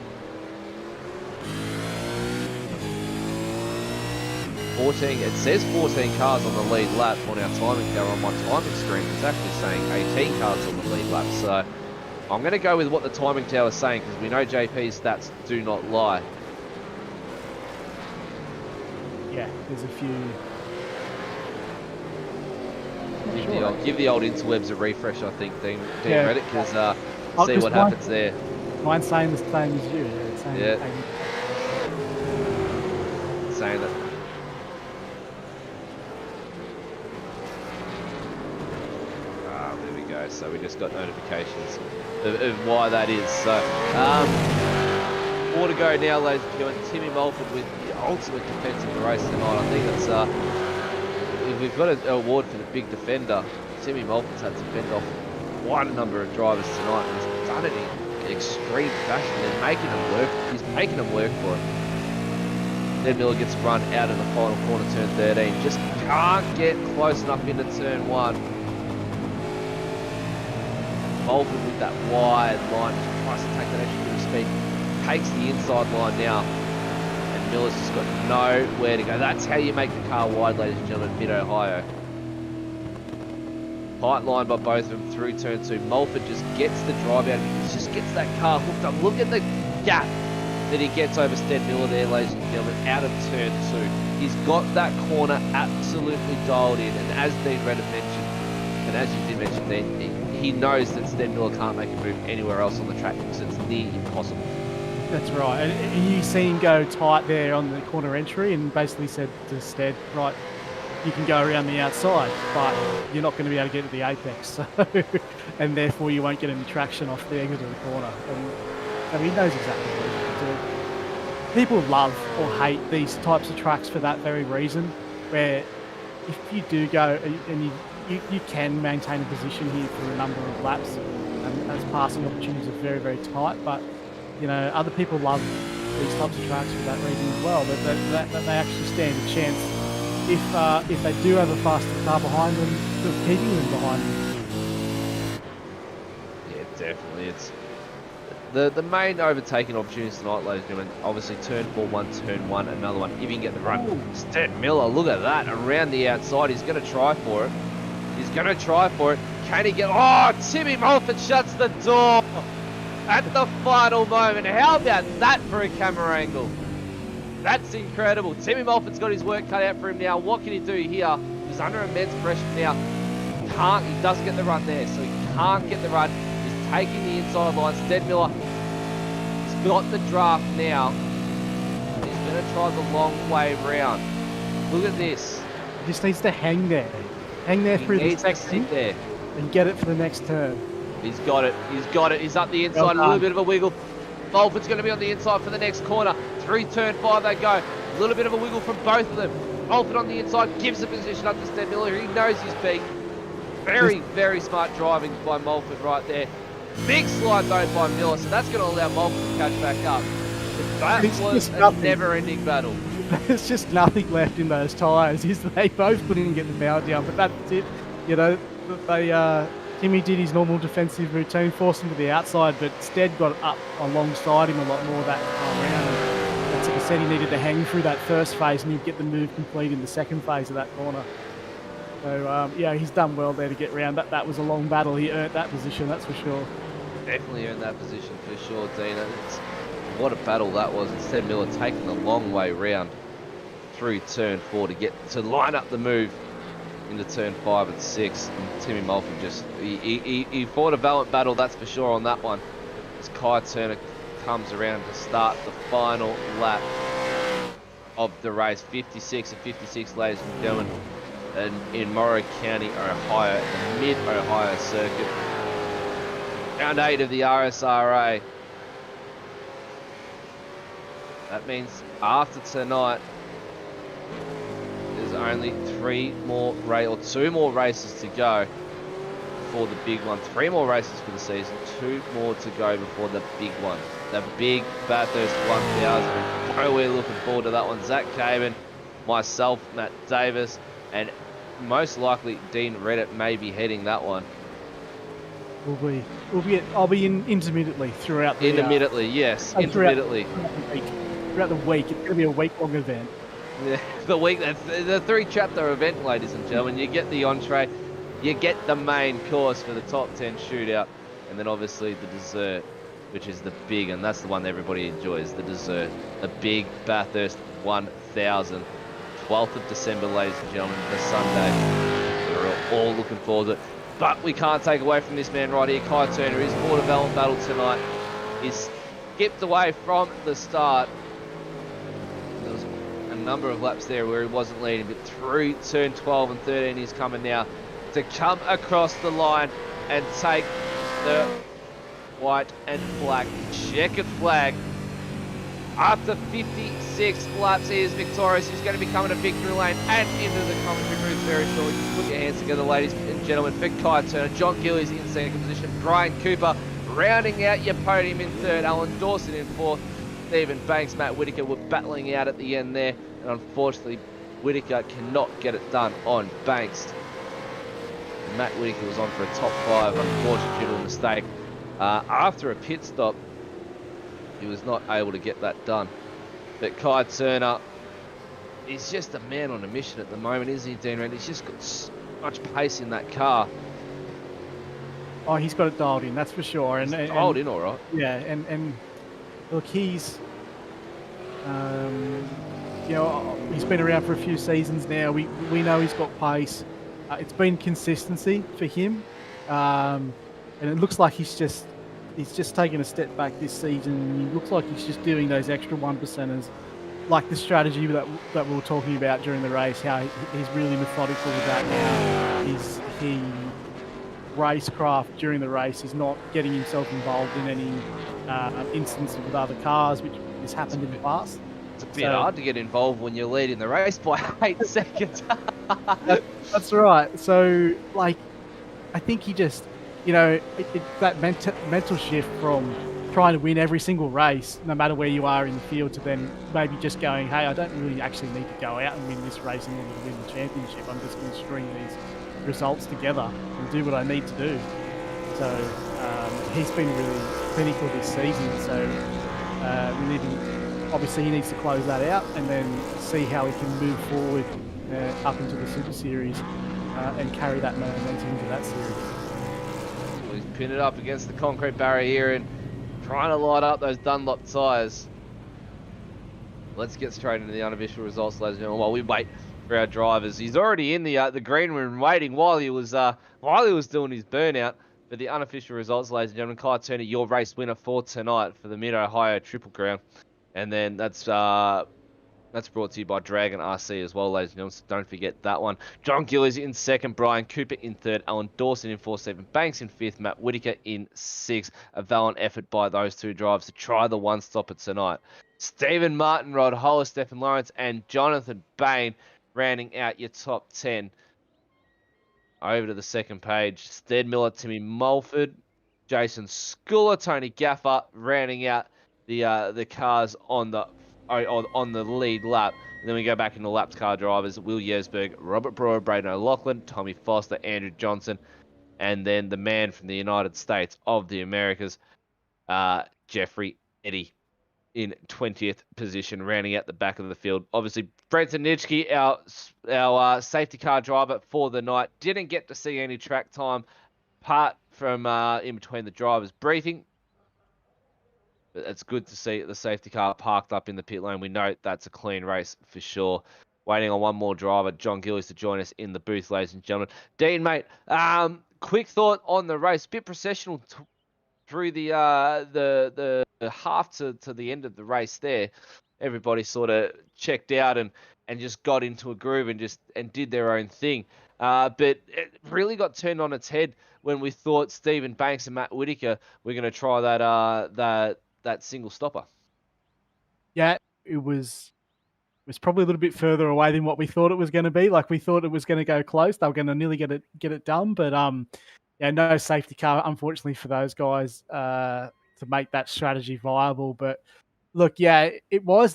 14, it says 14 cars on the lead lap on our timing tower on my timing screen. It's actually saying 18 cars on the lead lap. So I'm going to go with what the timing tower is saying, because we know JP's stats do not lie. Yeah, there's a few. Give the old interwebs a refresh, I think, Dean Reddit, because see what happens there. Mine's saying the same as you. Saying that. There we go. So we just got notifications of why that is. So, more to go now, ladies and gentlemen. Timmy Mulford with the ultimate defence of the race tonight. I think it's if we've got an award for the big defender, Timmy Mulford's had to fend off quite a number of drivers tonight, and he's done it in extreme fashion. They're making him work. He's making them work for him. Then Miller gets run out in the final corner, turn 13. Just can't get close enough into turn 1. Mulford with that wide line, just tries to take that extra bit of speed. Takes the inside line now. And Miller's just got nowhere to go. That's how you make the car wide, ladies and gentlemen, Mid-Ohio. Tight line by both of them through turn 2. Mulford just gets the drive out. He just gets that car hooked up. Look at the gap that he gets over Sted Miller there, ladies and gentlemen, out of turn 2. He's got that corner absolutely dialed in. And as Dean Reddit mentioned, and as you did mention, Dean, he knows that Sted Miller can't make a move anywhere else on the track because it's near impossible. That's right. And you see him go tight there on the corner entry and basically said to Sted, right, you can go around the outside, but you're not going to be able to get to the apex. So, and therefore you won't get any traction off the exit of the corner. And he knows exactly what he's going to do. People love or hate these types of tracks for that very reason, where if you do go and you can maintain a position here for a number of laps, and as passing opportunities are very, very tight, but other people love these types of tracks for that reason as well, that they actually stand a chance if they do have a faster car behind them, of keeping them behind them. Yeah, definitely. It's the main overtaking opportunities tonight, ladies and gentlemen. Obviously, turn 4, turn 1, another one. If you can get the run. Sted Miller, look at that, around the outside. He's going to try for it. Can he get... Oh, Timmy Mulford shuts the door at the final moment. How about that for a camera angle? That's incredible. Timmy Mulford's got his work cut out for him now. What can he do here? He's under immense pressure now. He doesn't get the run there, so he can't get the run. He's taking the inside line. Stead Miller, he's got the draft now. He's going to try the long way round. Look at this. He just needs to hang there. Hang there through the section there and get it for the next turn. He's got it. He's got it. He's up the inside. A little bit of a wiggle. Mulford's going to be on the inside for the next corner. Through turn 5 they go. A little bit of a wiggle from both of them. Mulford on the inside gives the position up to Stead Miller. He knows his beat. Very, very smart driving by Mulford right there. Big slide though by Miller, so that's going to allow Mulford to catch back up. That was a never-ending battle. There's just nothing left in those tyres. They both couldn't get the power down, but that's it. You know, Timmy did his normal defensive routine, forced him to the outside, but Stead got up alongside him a lot more that time round. And that's like I said, he needed to hang through that first phase and he'd get the move complete in the second phase of that corner. So, yeah, he's done well there to get round. That was a long battle. He earned that position, that's for sure. Definitely earned that position for sure, Dina. What a battle that was. Instead, Miller taking the long way round through turn 4 to line up the move into turn 5 and 6. And Timmy Mulford just he fought a valiant battle, that's for sure, on that one. As Kai Turner comes around to start the final lap of the race. 56 and 56, ladies and gentlemen, and in Morrow County, Ohio, the Mid-Ohio Circuit. Round 8 of the RSRA. That means after tonight, there's only 2 more races to go before the big one. 3 more races for the season, 2 more to go before the big one. The big Bathurst 1000. Boy, we're looking forward to that one. Zach Caban, myself, Matt Davis, and most likely Dean Reddit may be heading that one. I'll be in intermittently throughout the intermittently, yes, intermittently. Throughout the week. It's going to be a week-long event. Yeah, the 3-chapter event, ladies and gentlemen. You get the entree, you get the main course for the top 10 shootout, and then obviously the dessert, which is the big, and that's the one that everybody enjoys, the dessert. The big Bathurst 1000. 12th of December, ladies and gentlemen, the Sunday. We're all looking forward to it. But we can't take away from this man right here, Kai Turner. He's fought a valiant battle tonight. He's skipped away from the start. There was a number of laps there where he wasn't leading, but through turn 12 and 13, he's coming now to come across the line and take the white and black checkered flag. After 56 laps, he is victorious. He's going to be coming to victory lane and into the commentary booth very shortly. Put your hands together, ladies and gentlemen, for Kai Turner. John Gillies in second position. Brian Cooper rounding out your podium in third. Alan Dawson in fourth. Stephen Banks, Matt Whitaker were battling out at the end there. And unfortunately, Whitaker cannot get it done on Banks. Matt Whitaker was on for a top 5, unfortunately due to a mistake. After a pit stop, he was not able to get that done. But Kai Turner, he's just a man on a mission at the moment, isn't he, Dean Rand? He's just got so much pace in that car. Oh, he's got it dialed in, that's for sure. And dialed in all right. Yeah, and look, he's, you know, he's been around for a few seasons now. We know he's got pace. It's been consistency for him, and it looks like he's just taken a step back this season. He looks like he's just doing those extra 1%ers, like the strategy that we were talking about during the race, how he's really methodical with that now. He racecraft during the race. He's not getting himself involved in any instances with other cars, which has happened in the past. It's a bit hard to get involved when you're leading the race by 8 seconds. That's right. So, like, I think he just, you know, that mental shift from trying to win every single race, no matter where you are in the field, to then maybe just going, hey, I don't really actually need to go out and win this race in order to win the championship. I'm just going to string these results together and do what I need to do. So he's been really clinical this season. So obviously he needs to close that out and then see how he can move forward up into the Super Series and carry that momentum into that series. Well, he's pinned it up against the concrete barrier here and trying to light up those Dunlop tyres. let's get straight into the unofficial results, ladies and gentlemen, while we wait for our drivers. He's already in the green room waiting while he was doing his burnout. For the unofficial results, ladies and gentlemen, Kai Turner, your race winner for tonight for the Mid-Ohio Triple Crown. And then that's brought to you by Dragon RC as well, ladies and gentlemen, so don't forget that one. John Gillies in second, Brian Cooper in third, Alan Dawson in fourth, Stephen Banks in fifth, Matt Whitaker in sixth. A valiant effort by those two drivers to try the one-stopper tonight. Stephen Martin, Rod Hollis, Stephen Lawrence, and Jonathan Bain rounding out your top 10. Over to the second page, Stead Miller, Timmy Mulford, Jason Schooler, Tony Gaffer rounding out the cars on the lead lap. And then we go back into lapped car drivers: Will Yesberg, Robert Brewer, Braden O'Loughlin, Tommy Foster, Andrew Johnson, and then the man from the United States of the Americas, Jeffrey Eddy, in 20th position, rounding out the back of the field. Obviously, Brenton Nitschke, our safety car driver for the night, didn't get to see any track time apart from in between the drivers' briefing. But it's good to see the safety car parked up in the pit lane. We know that's a clean race for sure. Waiting on one more driver, John Gillies, to join us in the booth, ladies and gentlemen. Dean, mate, quick thought on the race. Bit processional through the half to the end of the race there. Everybody sort of checked out and just got into a groove and did their own thing. But it really got turned on its head when we thought Stephen Banks and Matt Whitaker were going to try that single stopper. Yeah, it was probably a little bit further away than what we thought it was going to be. Like, we thought it was going to go close. They were going to nearly get it done, but yeah, no safety car, unfortunately, for those guys to make that strategy viable. But look, yeah, it was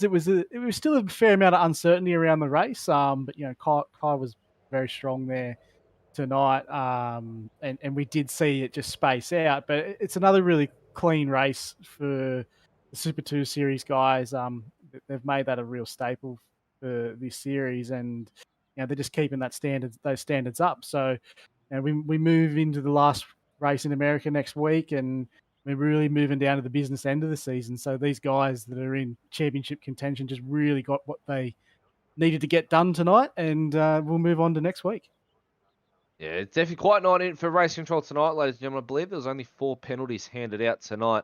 still a fair amount of uncertainty around the race. But you know, Kai was very strong there tonight, and we did see it just space out. But it's another really clean race for the Super 2 series guys. They've made that a real staple for this series, and you know, they're just keeping those standards up. So, and we move into the last race in America next week, and we're really moving down to the business end of the season. So these guys that are in championship contention just really got what they needed to get done tonight, and we'll move on to next week. Yeah, it's definitely quite not in for race control tonight, ladies and gentlemen. I believe there was only 4 penalties handed out tonight,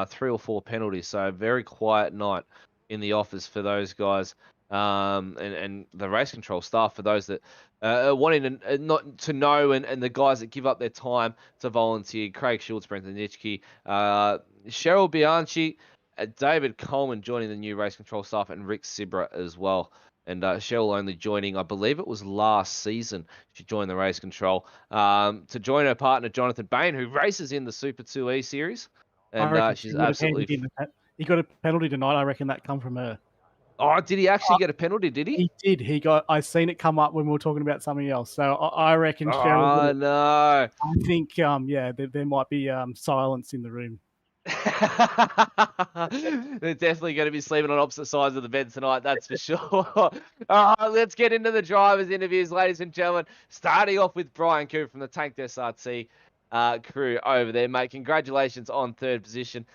3 or 4 penalties. So very quiet night in the office for those guys, and the race control staff for those that are wanting not to know, and the guys that give up their time to volunteer. Craig Schultz, Brenton Nitschke, Cheryl Bianchi, David Coleman joining the new race control staff, and Rick Sibra as well. And Cheryl only joining, I believe it was last season, she joined the race control to join her partner, Jonathan Bain, who races in the Super 2E series. And she's absolutely... He got a penalty tonight. I reckon that come from her. Oh, did he actually get a penalty, did he? He did. I seen it come up when we were talking about something else. So I reckon Cheryl... Oh, no. I think, yeah, there might be silence in the room. They're definitely going to be sleeping on opposite sides of the bed tonight, that's for sure. Let's get into the drivers' interviews, ladies and gentlemen. Starting off with Brian Cooper from the Tank SRT crew over there, mate. Congratulations on third position.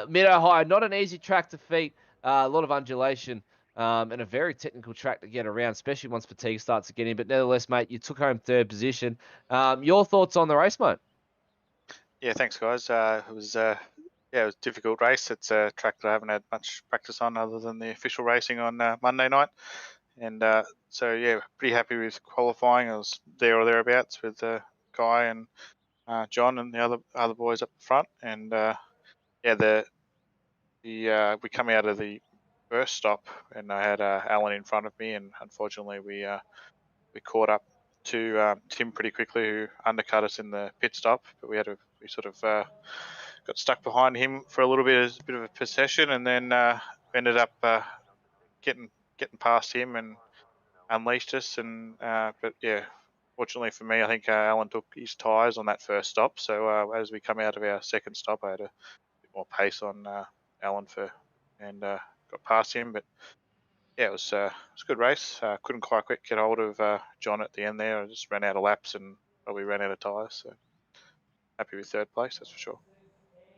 Mid-Ohio, not an easy track to beat. A lot of undulation and a very technical track to get around, especially once fatigue starts to get in. But nevertheless, mate, you took home third position. Your thoughts on the race, mate? Yeah, thanks, guys. It was a difficult race. It's a track that I haven't had much practice on other than the official racing on Monday night. And so, yeah, pretty happy with qualifying. I was there or thereabouts with Guy and John and the other boys up front. And we come out of the first stop, and I had Alan in front of me, and unfortunately we caught up to Tim pretty quickly, who undercut us in the pit stop. But we sort of got stuck behind him for a little bit as a bit of a possession, and then ended up getting past him and unleashed us. And but yeah, fortunately for me, I think Alan took his tyres on that first stop. So as we come out of our second stop, I had a bit more pace on Alan and got past him. But yeah, it was a good race. Couldn't quite get hold of John at the end there. I just ran out of laps and probably ran out of tyres. So happy with third place, that's for sure.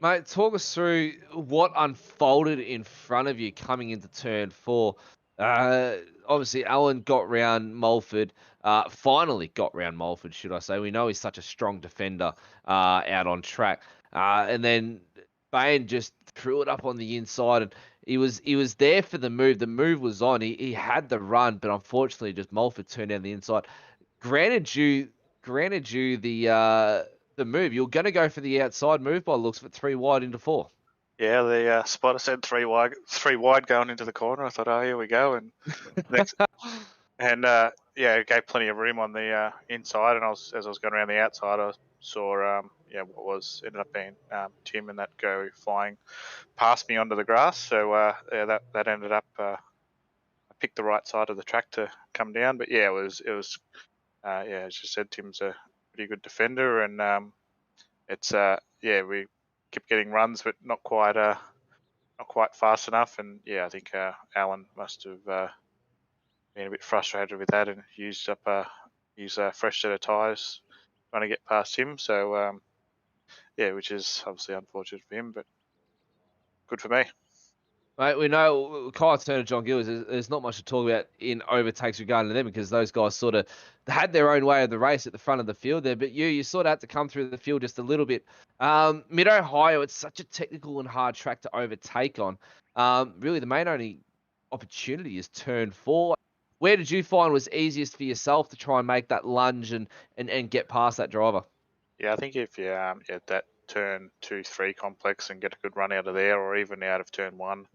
Mate, talk us through what unfolded in front of you coming into turn 4. Obviously, Alan got round Mulford. Finally got round Mulford, should I say. We know he's such a strong defender out on track. And then Bain just threw it up on the inside, and he was there for the move. The move was on. He had the run, but unfortunately, just Mulford turned down the inside. Granted you the move. You're going to go for the outside move by the looks of it, 3 wide into 4. Yeah, the spotter said three wide going into the corner. I thought, oh, here we go, and next, and yeah, it gave plenty of room on the inside. And as I was going around the outside, I saw what was ended up being Tim and that go flying past me onto the grass. So yeah, that ended up I picked the right side of the track to come down. But yeah, it was yeah, as you said, Tim's a pretty good defender, and it's yeah, we kept getting runs, but not quite fast enough. And yeah, I think Alan must have been a bit frustrated with that and used up a fresh set of tyres trying to get past him. So yeah, which is obviously unfortunate for him, but good for me. Mate, we know Kyle Turner, John Gillis, there's not much to talk about in overtakes regarding them because those guys sort of had their own way of the race at the front of the field there. But you sort of had to come through the field just a little bit. Mid-Ohio, it's such a technical and hard track to overtake on. Really, the main only opportunity is turn 4. Where did you find was easiest for yourself to try and make that lunge and get past that driver? Yeah, I think if you at that turn 2-3 complex and get a good run out of there, or even out of turn 1,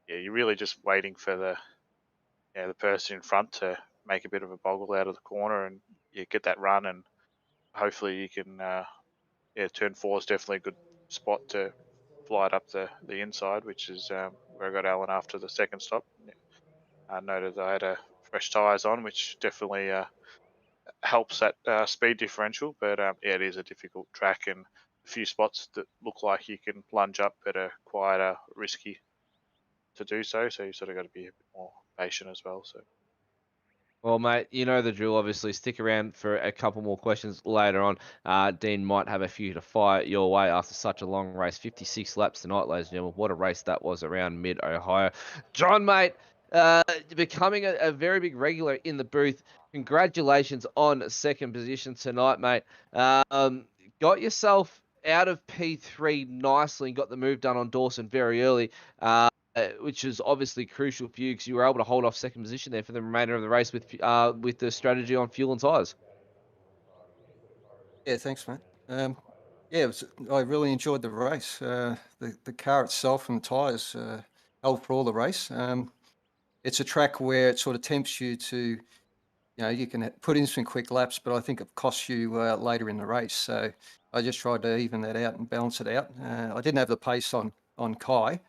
yeah, you're really just waiting for the person in front to make a bit of a boggle out of the corner, and you get that run, and hopefully you can. Yeah, turn 4 is definitely a good spot to fly it up the inside, which is where I got Alan after the second stop. I noted I had fresh tyres on, which definitely helps that speed differential. But yeah, it is a difficult track and a few spots that look like you can plunge up but are quite risky to do so. So you sort of got to be a bit more patient as well. So. Well, mate, you know the drill, obviously. Stick around for a couple more questions later on. Dean might have a few to fire your way after such a long race. 56 laps tonight, ladies and gentlemen. What a race that was around mid-Ohio. John, mate, becoming a very big regular in the booth. Congratulations on second position tonight, mate. Got yourself out of P3 nicely and got the move done on Dawson very early. Which is obviously crucial for you because you were able to hold off second position there for the remainder of the race with the strategy on fuel and tyres. Yeah, thanks, mate. Yeah, I really enjoyed the race. The car itself and the tyres held for all the race. It's a track where it sort of tempts you to, you can put in some quick laps, but I think it costs you later in the race. So I just tried to even that out and balance it out. I didn't have the pace on Kai,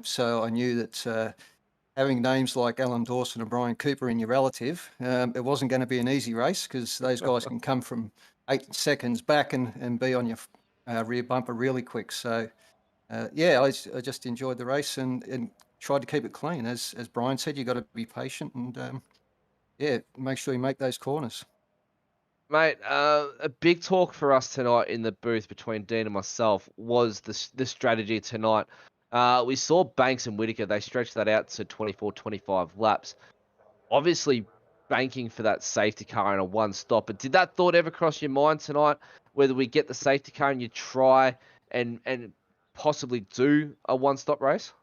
so I knew that having names like Alan Dawson and Brian Cooper in your relative, it wasn't going to be an easy race because those guys can come from 8 seconds back and be on your rear bumper really quick. So, yeah, I just enjoyed the race and tried to keep it clean. As Brian said, you got to be patient and, yeah, make sure you make those corners. Mate, a big talk for us tonight in the booth between Dean and myself was the strategy tonight. We saw Banks and Whitaker. They stretched that out to 24, 25 laps. Obviously banking for that safety car in a one stop. But did that thought ever cross your mind tonight, whether we get the safety car and you try and possibly do a one stop race?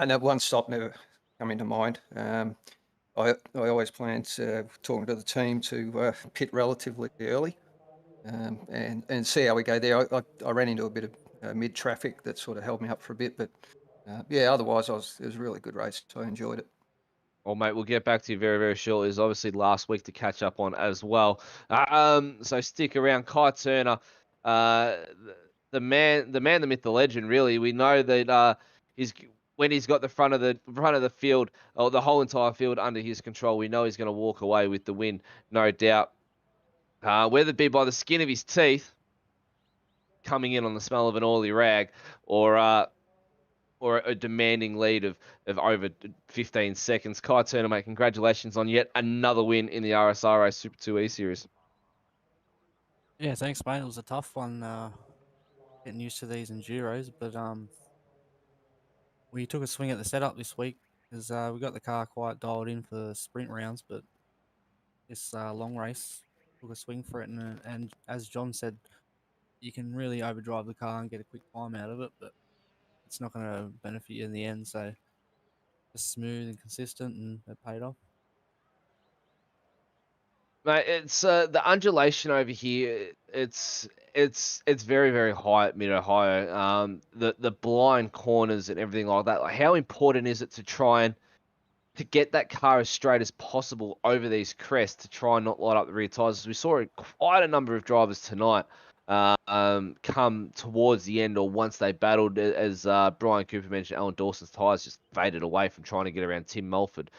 No, one stop never come into mind. I always planned talking to the team to pit relatively early and see how we go there. I ran into a bit of mid traffic that sort of held me up for a bit, but yeah, otherwise it was a really good race. So I enjoyed it. Well, mate, we'll get back to you very, very shortly. It was obviously last week to catch up on as well. So stick around. Kai Turner, the man, the myth, the legend. Really, we know that when he's got the front of the field or the whole entire field under his control, we know he's going to walk away with the win, no doubt. Whether it be by the skin of his teeth, coming in on the smell of an oily rag, or a demanding lead of over 15 seconds. Kai Turner, mate, congratulations on yet another win in the RSRA Super 2 E Series. Yeah, thanks, mate. It was a tough one. getting used to these enduros, but we took a swing at the setup this week because we got the car quite dialed in for the sprint rounds, but this long race took a swing for it, and as John said, you can really overdrive the car and get a quick time out of it, but it's not going to benefit you in the end. So just smooth and consistent, and it paid off. Mate, it's the undulation over here. It's very very high at Mid Ohio. The blind corners and everything like that. Like, how important is it to try and to get that car as straight as possible over these crests to try and not light up the rear tyres? We saw quite a number of drivers tonight come towards the end or once they battled, as Brian Cooper mentioned, Alan Dawson's tyres just faded away from trying to get around Tim Mulford.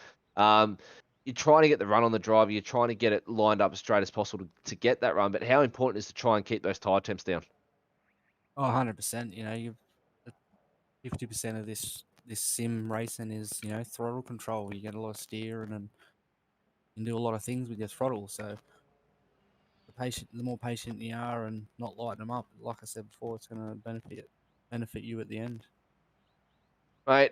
You're trying to get the run on the driver. You're trying to get it lined up as straight as possible to get that run. But how important is to try and keep those tyre temps down? Oh, 100%. You know, you've 50% of this sim racing is, you know, throttle control. You get a lot of steer and then you can do a lot of things with your throttle. So the more patient you are and not lighting them up, like I said before, it's going to benefit you at the end. Right.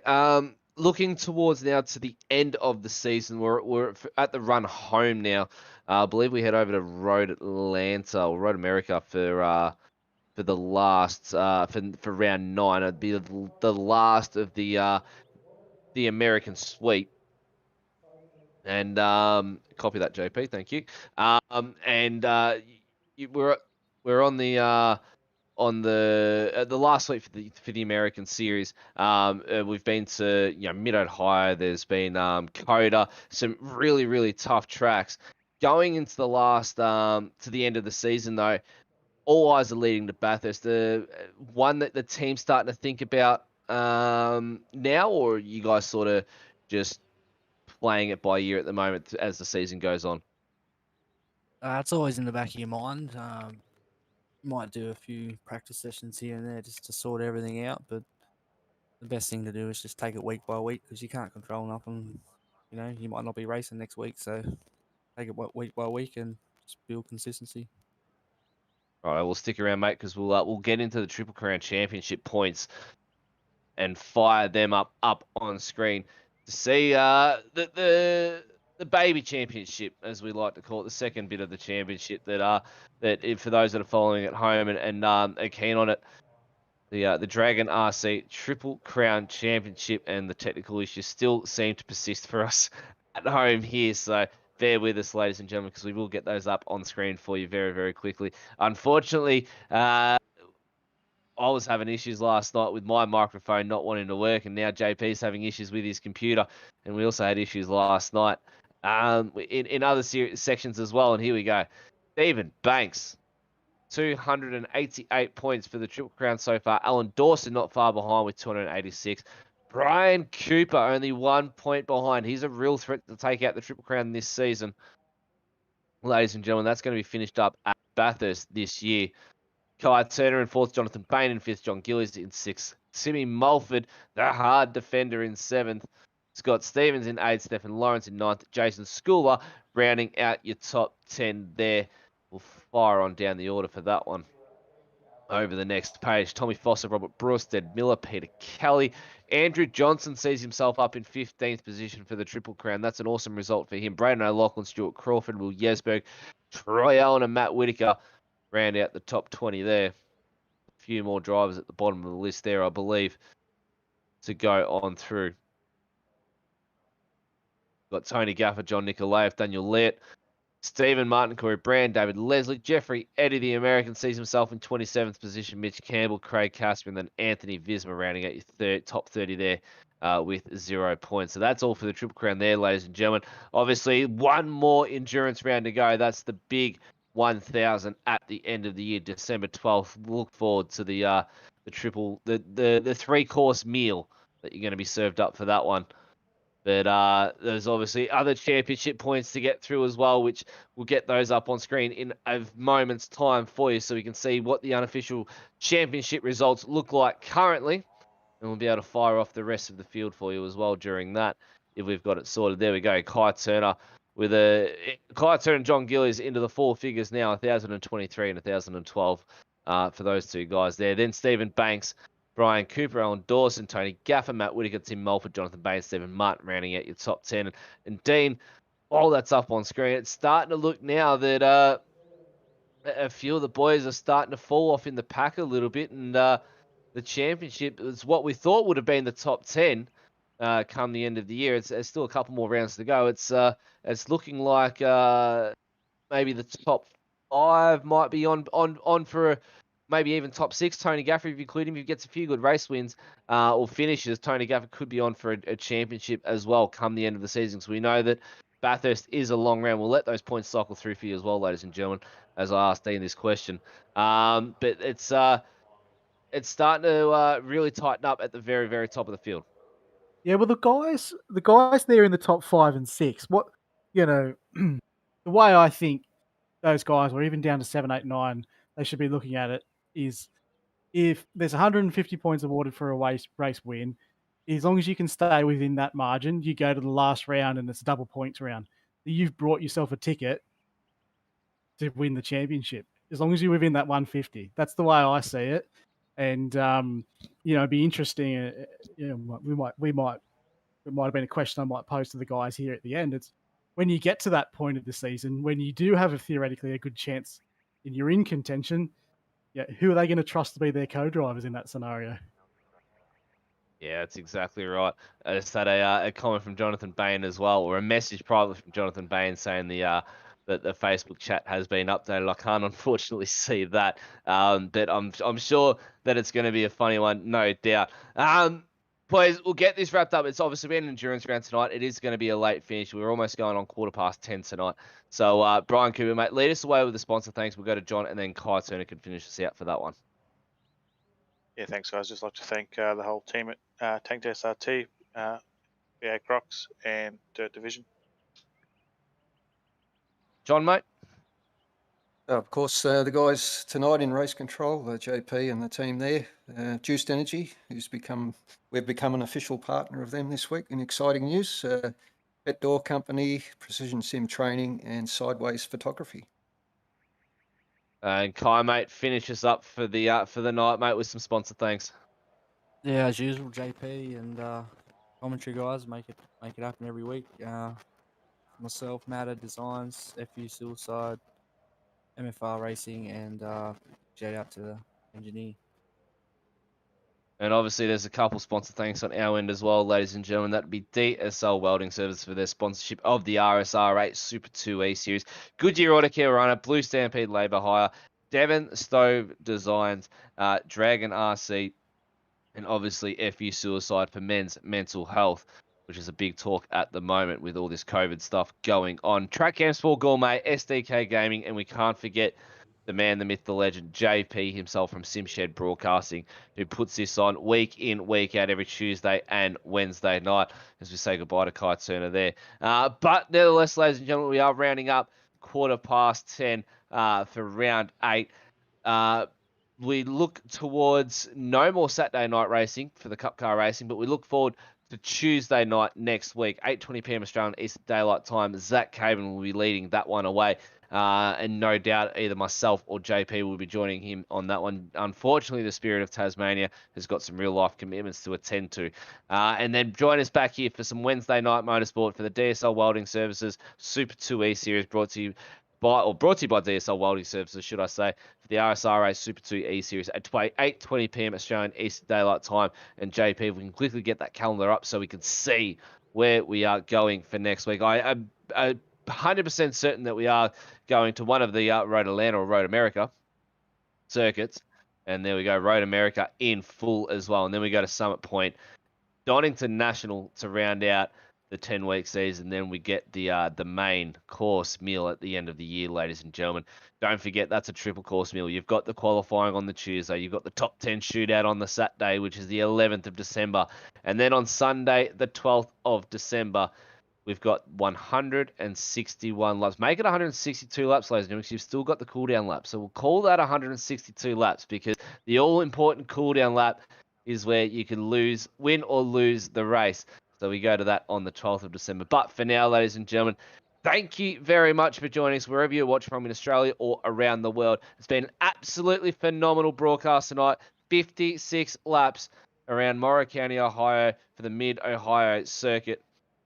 Looking towards now to the end of the season, we're at the run home now. I believe we head over to Road Atlanta or Road America for the last for round 9. It'd be the last of the American sweep. And copy that, JP. Thank you. And we're on the last week for the American series. We've been to Mid Ohio. There's been Coda, some really really tough tracks. Going into the last to the end of the season though, all eyes are leading to Bathurst. The one that the team's starting to think about now, or are you guys sort of just playing it by ear at the moment as the season goes on? It's always in the back of your mind. Might do a few practice sessions here and there just to sort everything out, but the best thing to do is just take it week by week because you can't control nothing. You know, you might not be racing next week, so take it week by week and just build consistency. All right, we'll stick around, mate, because we'll get into the Triple Crown Championship points and fire them up on screen to see the baby championship, as we like to call it, the second bit of the championship that for those that are following at home and are keen on it, the Dragon RC Triple Crown Championship, and the technical issues still seem to persist for us at home here, so bear with us, ladies and gentlemen, because we will get those up on screen for you very, very quickly. Unfortunately, I was having issues last night with my microphone not wanting to work, and now JP's having issues with his computer, and we also had issues last night in other sections as well. And here we go. Stephen Banks, 288 points for the Triple Crown so far. Alan Dawson not far behind with 286. Brian Cooper only 1 point behind. He's a real threat to take out the Triple Crown this season. Ladies and gentlemen, that's going to be finished up at Bathurst this year. Kai Turner in 4th, Jonathan Bain in 5th, John Gillies in 6th, Timmy Mulford, the hard defender, in 7th, Scott Stevens in 8th, Stephen Lawrence in 9th, Jason Schooler rounding out your top 10 there. We'll fire on down the order for that one. Over the next page, Tommy Foster, Robert Brewstead, Miller, Peter Kelly. Andrew Johnson sees himself up in 15th position for the Triple Crown. That's an awesome result for him. Braden O'Loughlin, Stuart Crawford, Will Yesberg, Troy Allen and Matt Whitaker round out the top 20 there. A few more drivers at the bottom of the list there, I believe, to go on through. Got Tony Gaffer, John Nikolaev, Daniel Laird, Stephen Martin, Corey Brand, David Leslie, Jeffrey Eddie the American sees himself in 27th position, Mitch Campbell, Craig Casper, and then Anthony Visma rounding out your top 30 there with 0 points. So that's all for the Triple Crown there, ladies and gentlemen. Obviously, one more endurance round to go. That's the big 1,000 at the end of the year, December 12th. Look forward to the three-course meal that you're going to be served up for that one. But there's obviously other championship points to get through as well, which we'll get those up on screen in a moment's time for you so we can see what the unofficial championship results look like currently. And we'll be able to fire off the rest of the field for you as well during that, if we've got it sorted. There we go. Kai Turner and John Gillies into the 4 figures now, 1,023 and 1,012 for those two guys there. Then Stephen Banks, Brian Cooper, Alan Dawson, Tony Gaffer, Matt Whitaker, Tim Mulford, Jonathan Bain, Stephen Martin rounding out your top 10. And Dean, all that's up on screen. It's starting to look now that a few of the boys are starting to fall off in the pack a little bit. And the championship is what we thought would have been the top 10 come the end of the year. There's still a couple more rounds to go. It's looking like maybe the top 5 might be on for maybe even top 6. Tony Gaffer, if you include him, if he gets a few good race wins or finishes, Tony Gaffer could be on for a championship as well come the end of the season. So we know that Bathurst is a long round. We'll let those points cycle through for you as well, ladies and gentlemen, as I asked Dean this question. But it's starting to really tighten up at the very, very top of the field. Yeah, well, the guys there in the top 5 and 6. What the way I think those guys, or even down to 7, 8, 9, they should be looking at it is if there's 150 points awarded for a race win, as long as you can stay within that margin, you go to the last round and it's a double points round. You've brought yourself a ticket to win the championship. As long as you're within that 150, that's the way I see it. And it'd be interesting. It might have been a question I might pose to the guys here at the end. It's when you get to that point of the season, when you do have theoretically a good chance and you're in contention, who are they going to trust to be their co-drivers in that scenario? Yeah, that's exactly right. I just had a comment from Jonathan Bain as well, or a message privately from Jonathan Bain saying that the Facebook chat has been updated. I can't unfortunately see that, but I'm sure that it's going to be a funny one, no doubt. Boys, we'll get this wrapped up. It's obviously been an endurance round tonight. It is going to be a late finish. We're almost going on 10:15 tonight. So, Brian Cooper, mate, lead us away with the sponsor. Thanks. We'll go to John, and then Kai Turner can finish us out for that one. Yeah, thanks, guys. Just like to thank the whole team at Tank SRT, VA Crocs, and Dirt Division. John, mate? Of course, the guys tonight in race control, JP and the team there, Juiced Energy, we've become an official partner of them this week in exciting news. Pet Door Company, Precision Sim Training, and Sideways Photography. And Kai, mate, finish us up for the night, mate, with some sponsor thanks. Yeah, as usual, JP and commentary guys make it happen every week. Myself, Matter Designs, FU Suicide, MFR Racing, and shout out to the engineer. And obviously, there's a couple sponsor thanks on our end as well, ladies and gentlemen. That'd be DSL Welding Service for their sponsorship of the RSR8 Super 2E Series, Goodyear Auto Care Runner, Blue Stampede Labour Hire, Devon Stove Designs, Dragon RC, and obviously FU Suicide for men's mental health, which is a big talk at the moment with all this COVID stuff going on. Track Cam Sport Gourmet, SDK Gaming, and we can't forget the man, the myth, the legend, JP himself from Simshed Broadcasting, who puts this on week in, week out, every Tuesday and Wednesday night, as we say goodbye to Kai Turner there. But nevertheless, ladies and gentlemen, we are rounding up 10:15 for round 8. We look towards no more Saturday night racing for the Cup Car racing, but we look forward to Tuesday night next week, 8:20 p.m. Australian Eastern Daylight Time. Zach Caban will be leading that one away. And no doubt either myself or JP will be joining him on that one. Unfortunately, the Spirit of Tasmania has got some real life commitments to attend to. And then join us back here for some Wednesday night motorsport for the DSL Welding Services Super 2E Series, brought to you by DSL Welding Services, should I say, for the RSRA Super 2E Series at 8:20 p.m. Australian Eastern Daylight Time. And JP, we can quickly get that calendar up so we can see where we are going for next week. I am 100% certain that we are going to one of the Road Atlanta or Road America circuits. And there we go, Road America in full as well. And then we go to Summit Point, Donington National to round out the 10-week season. Then we get the main course meal at the end of the year, ladies and gentlemen. Don't forget, that's a triple course meal. You've got the qualifying on the Tuesday. You've got the top 10 shootout on the Saturday, which is the 11th of December. And then on Sunday, the 12th of December, we've got 161 laps. Make it 162 laps, ladies and gentlemen, because you've still got the cool-down lap. So we'll call that 162 laps, because the all-important cool-down lap is where you can win or lose the race. So we go to that on the 12th of December. But for now, ladies and gentlemen, Thank you very much for joining us wherever you watch from in Australia or around the world. It's been an absolutely phenomenal broadcast tonight. 56 laps around Morrow County, Ohio for the Mid-Ohio circuit.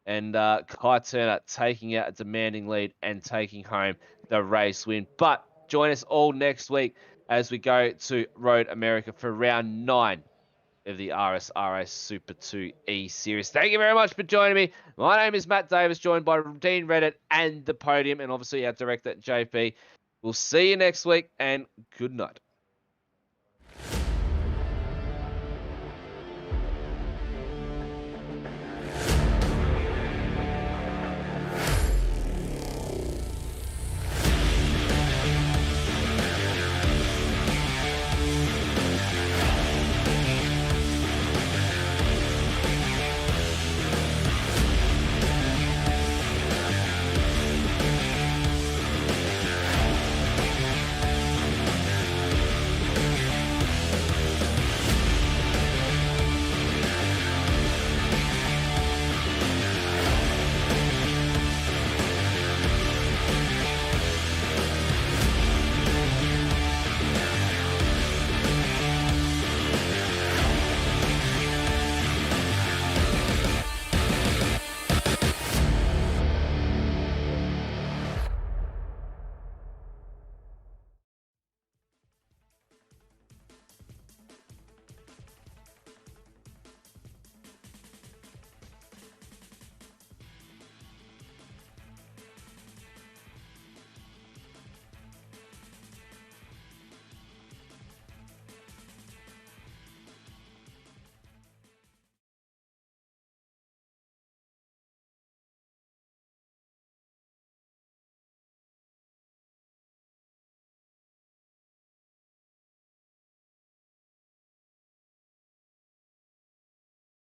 And Kai Turner taking out a demanding lead and taking home the race win. But join us all next week as we go to Road America for round 9 of the RSRS Super 2 E Series. Thank you very much for joining me. My name is Matt Davis, joined by Dean Reddit and the podium, and obviously our director, JP. We'll see you next week, and good night.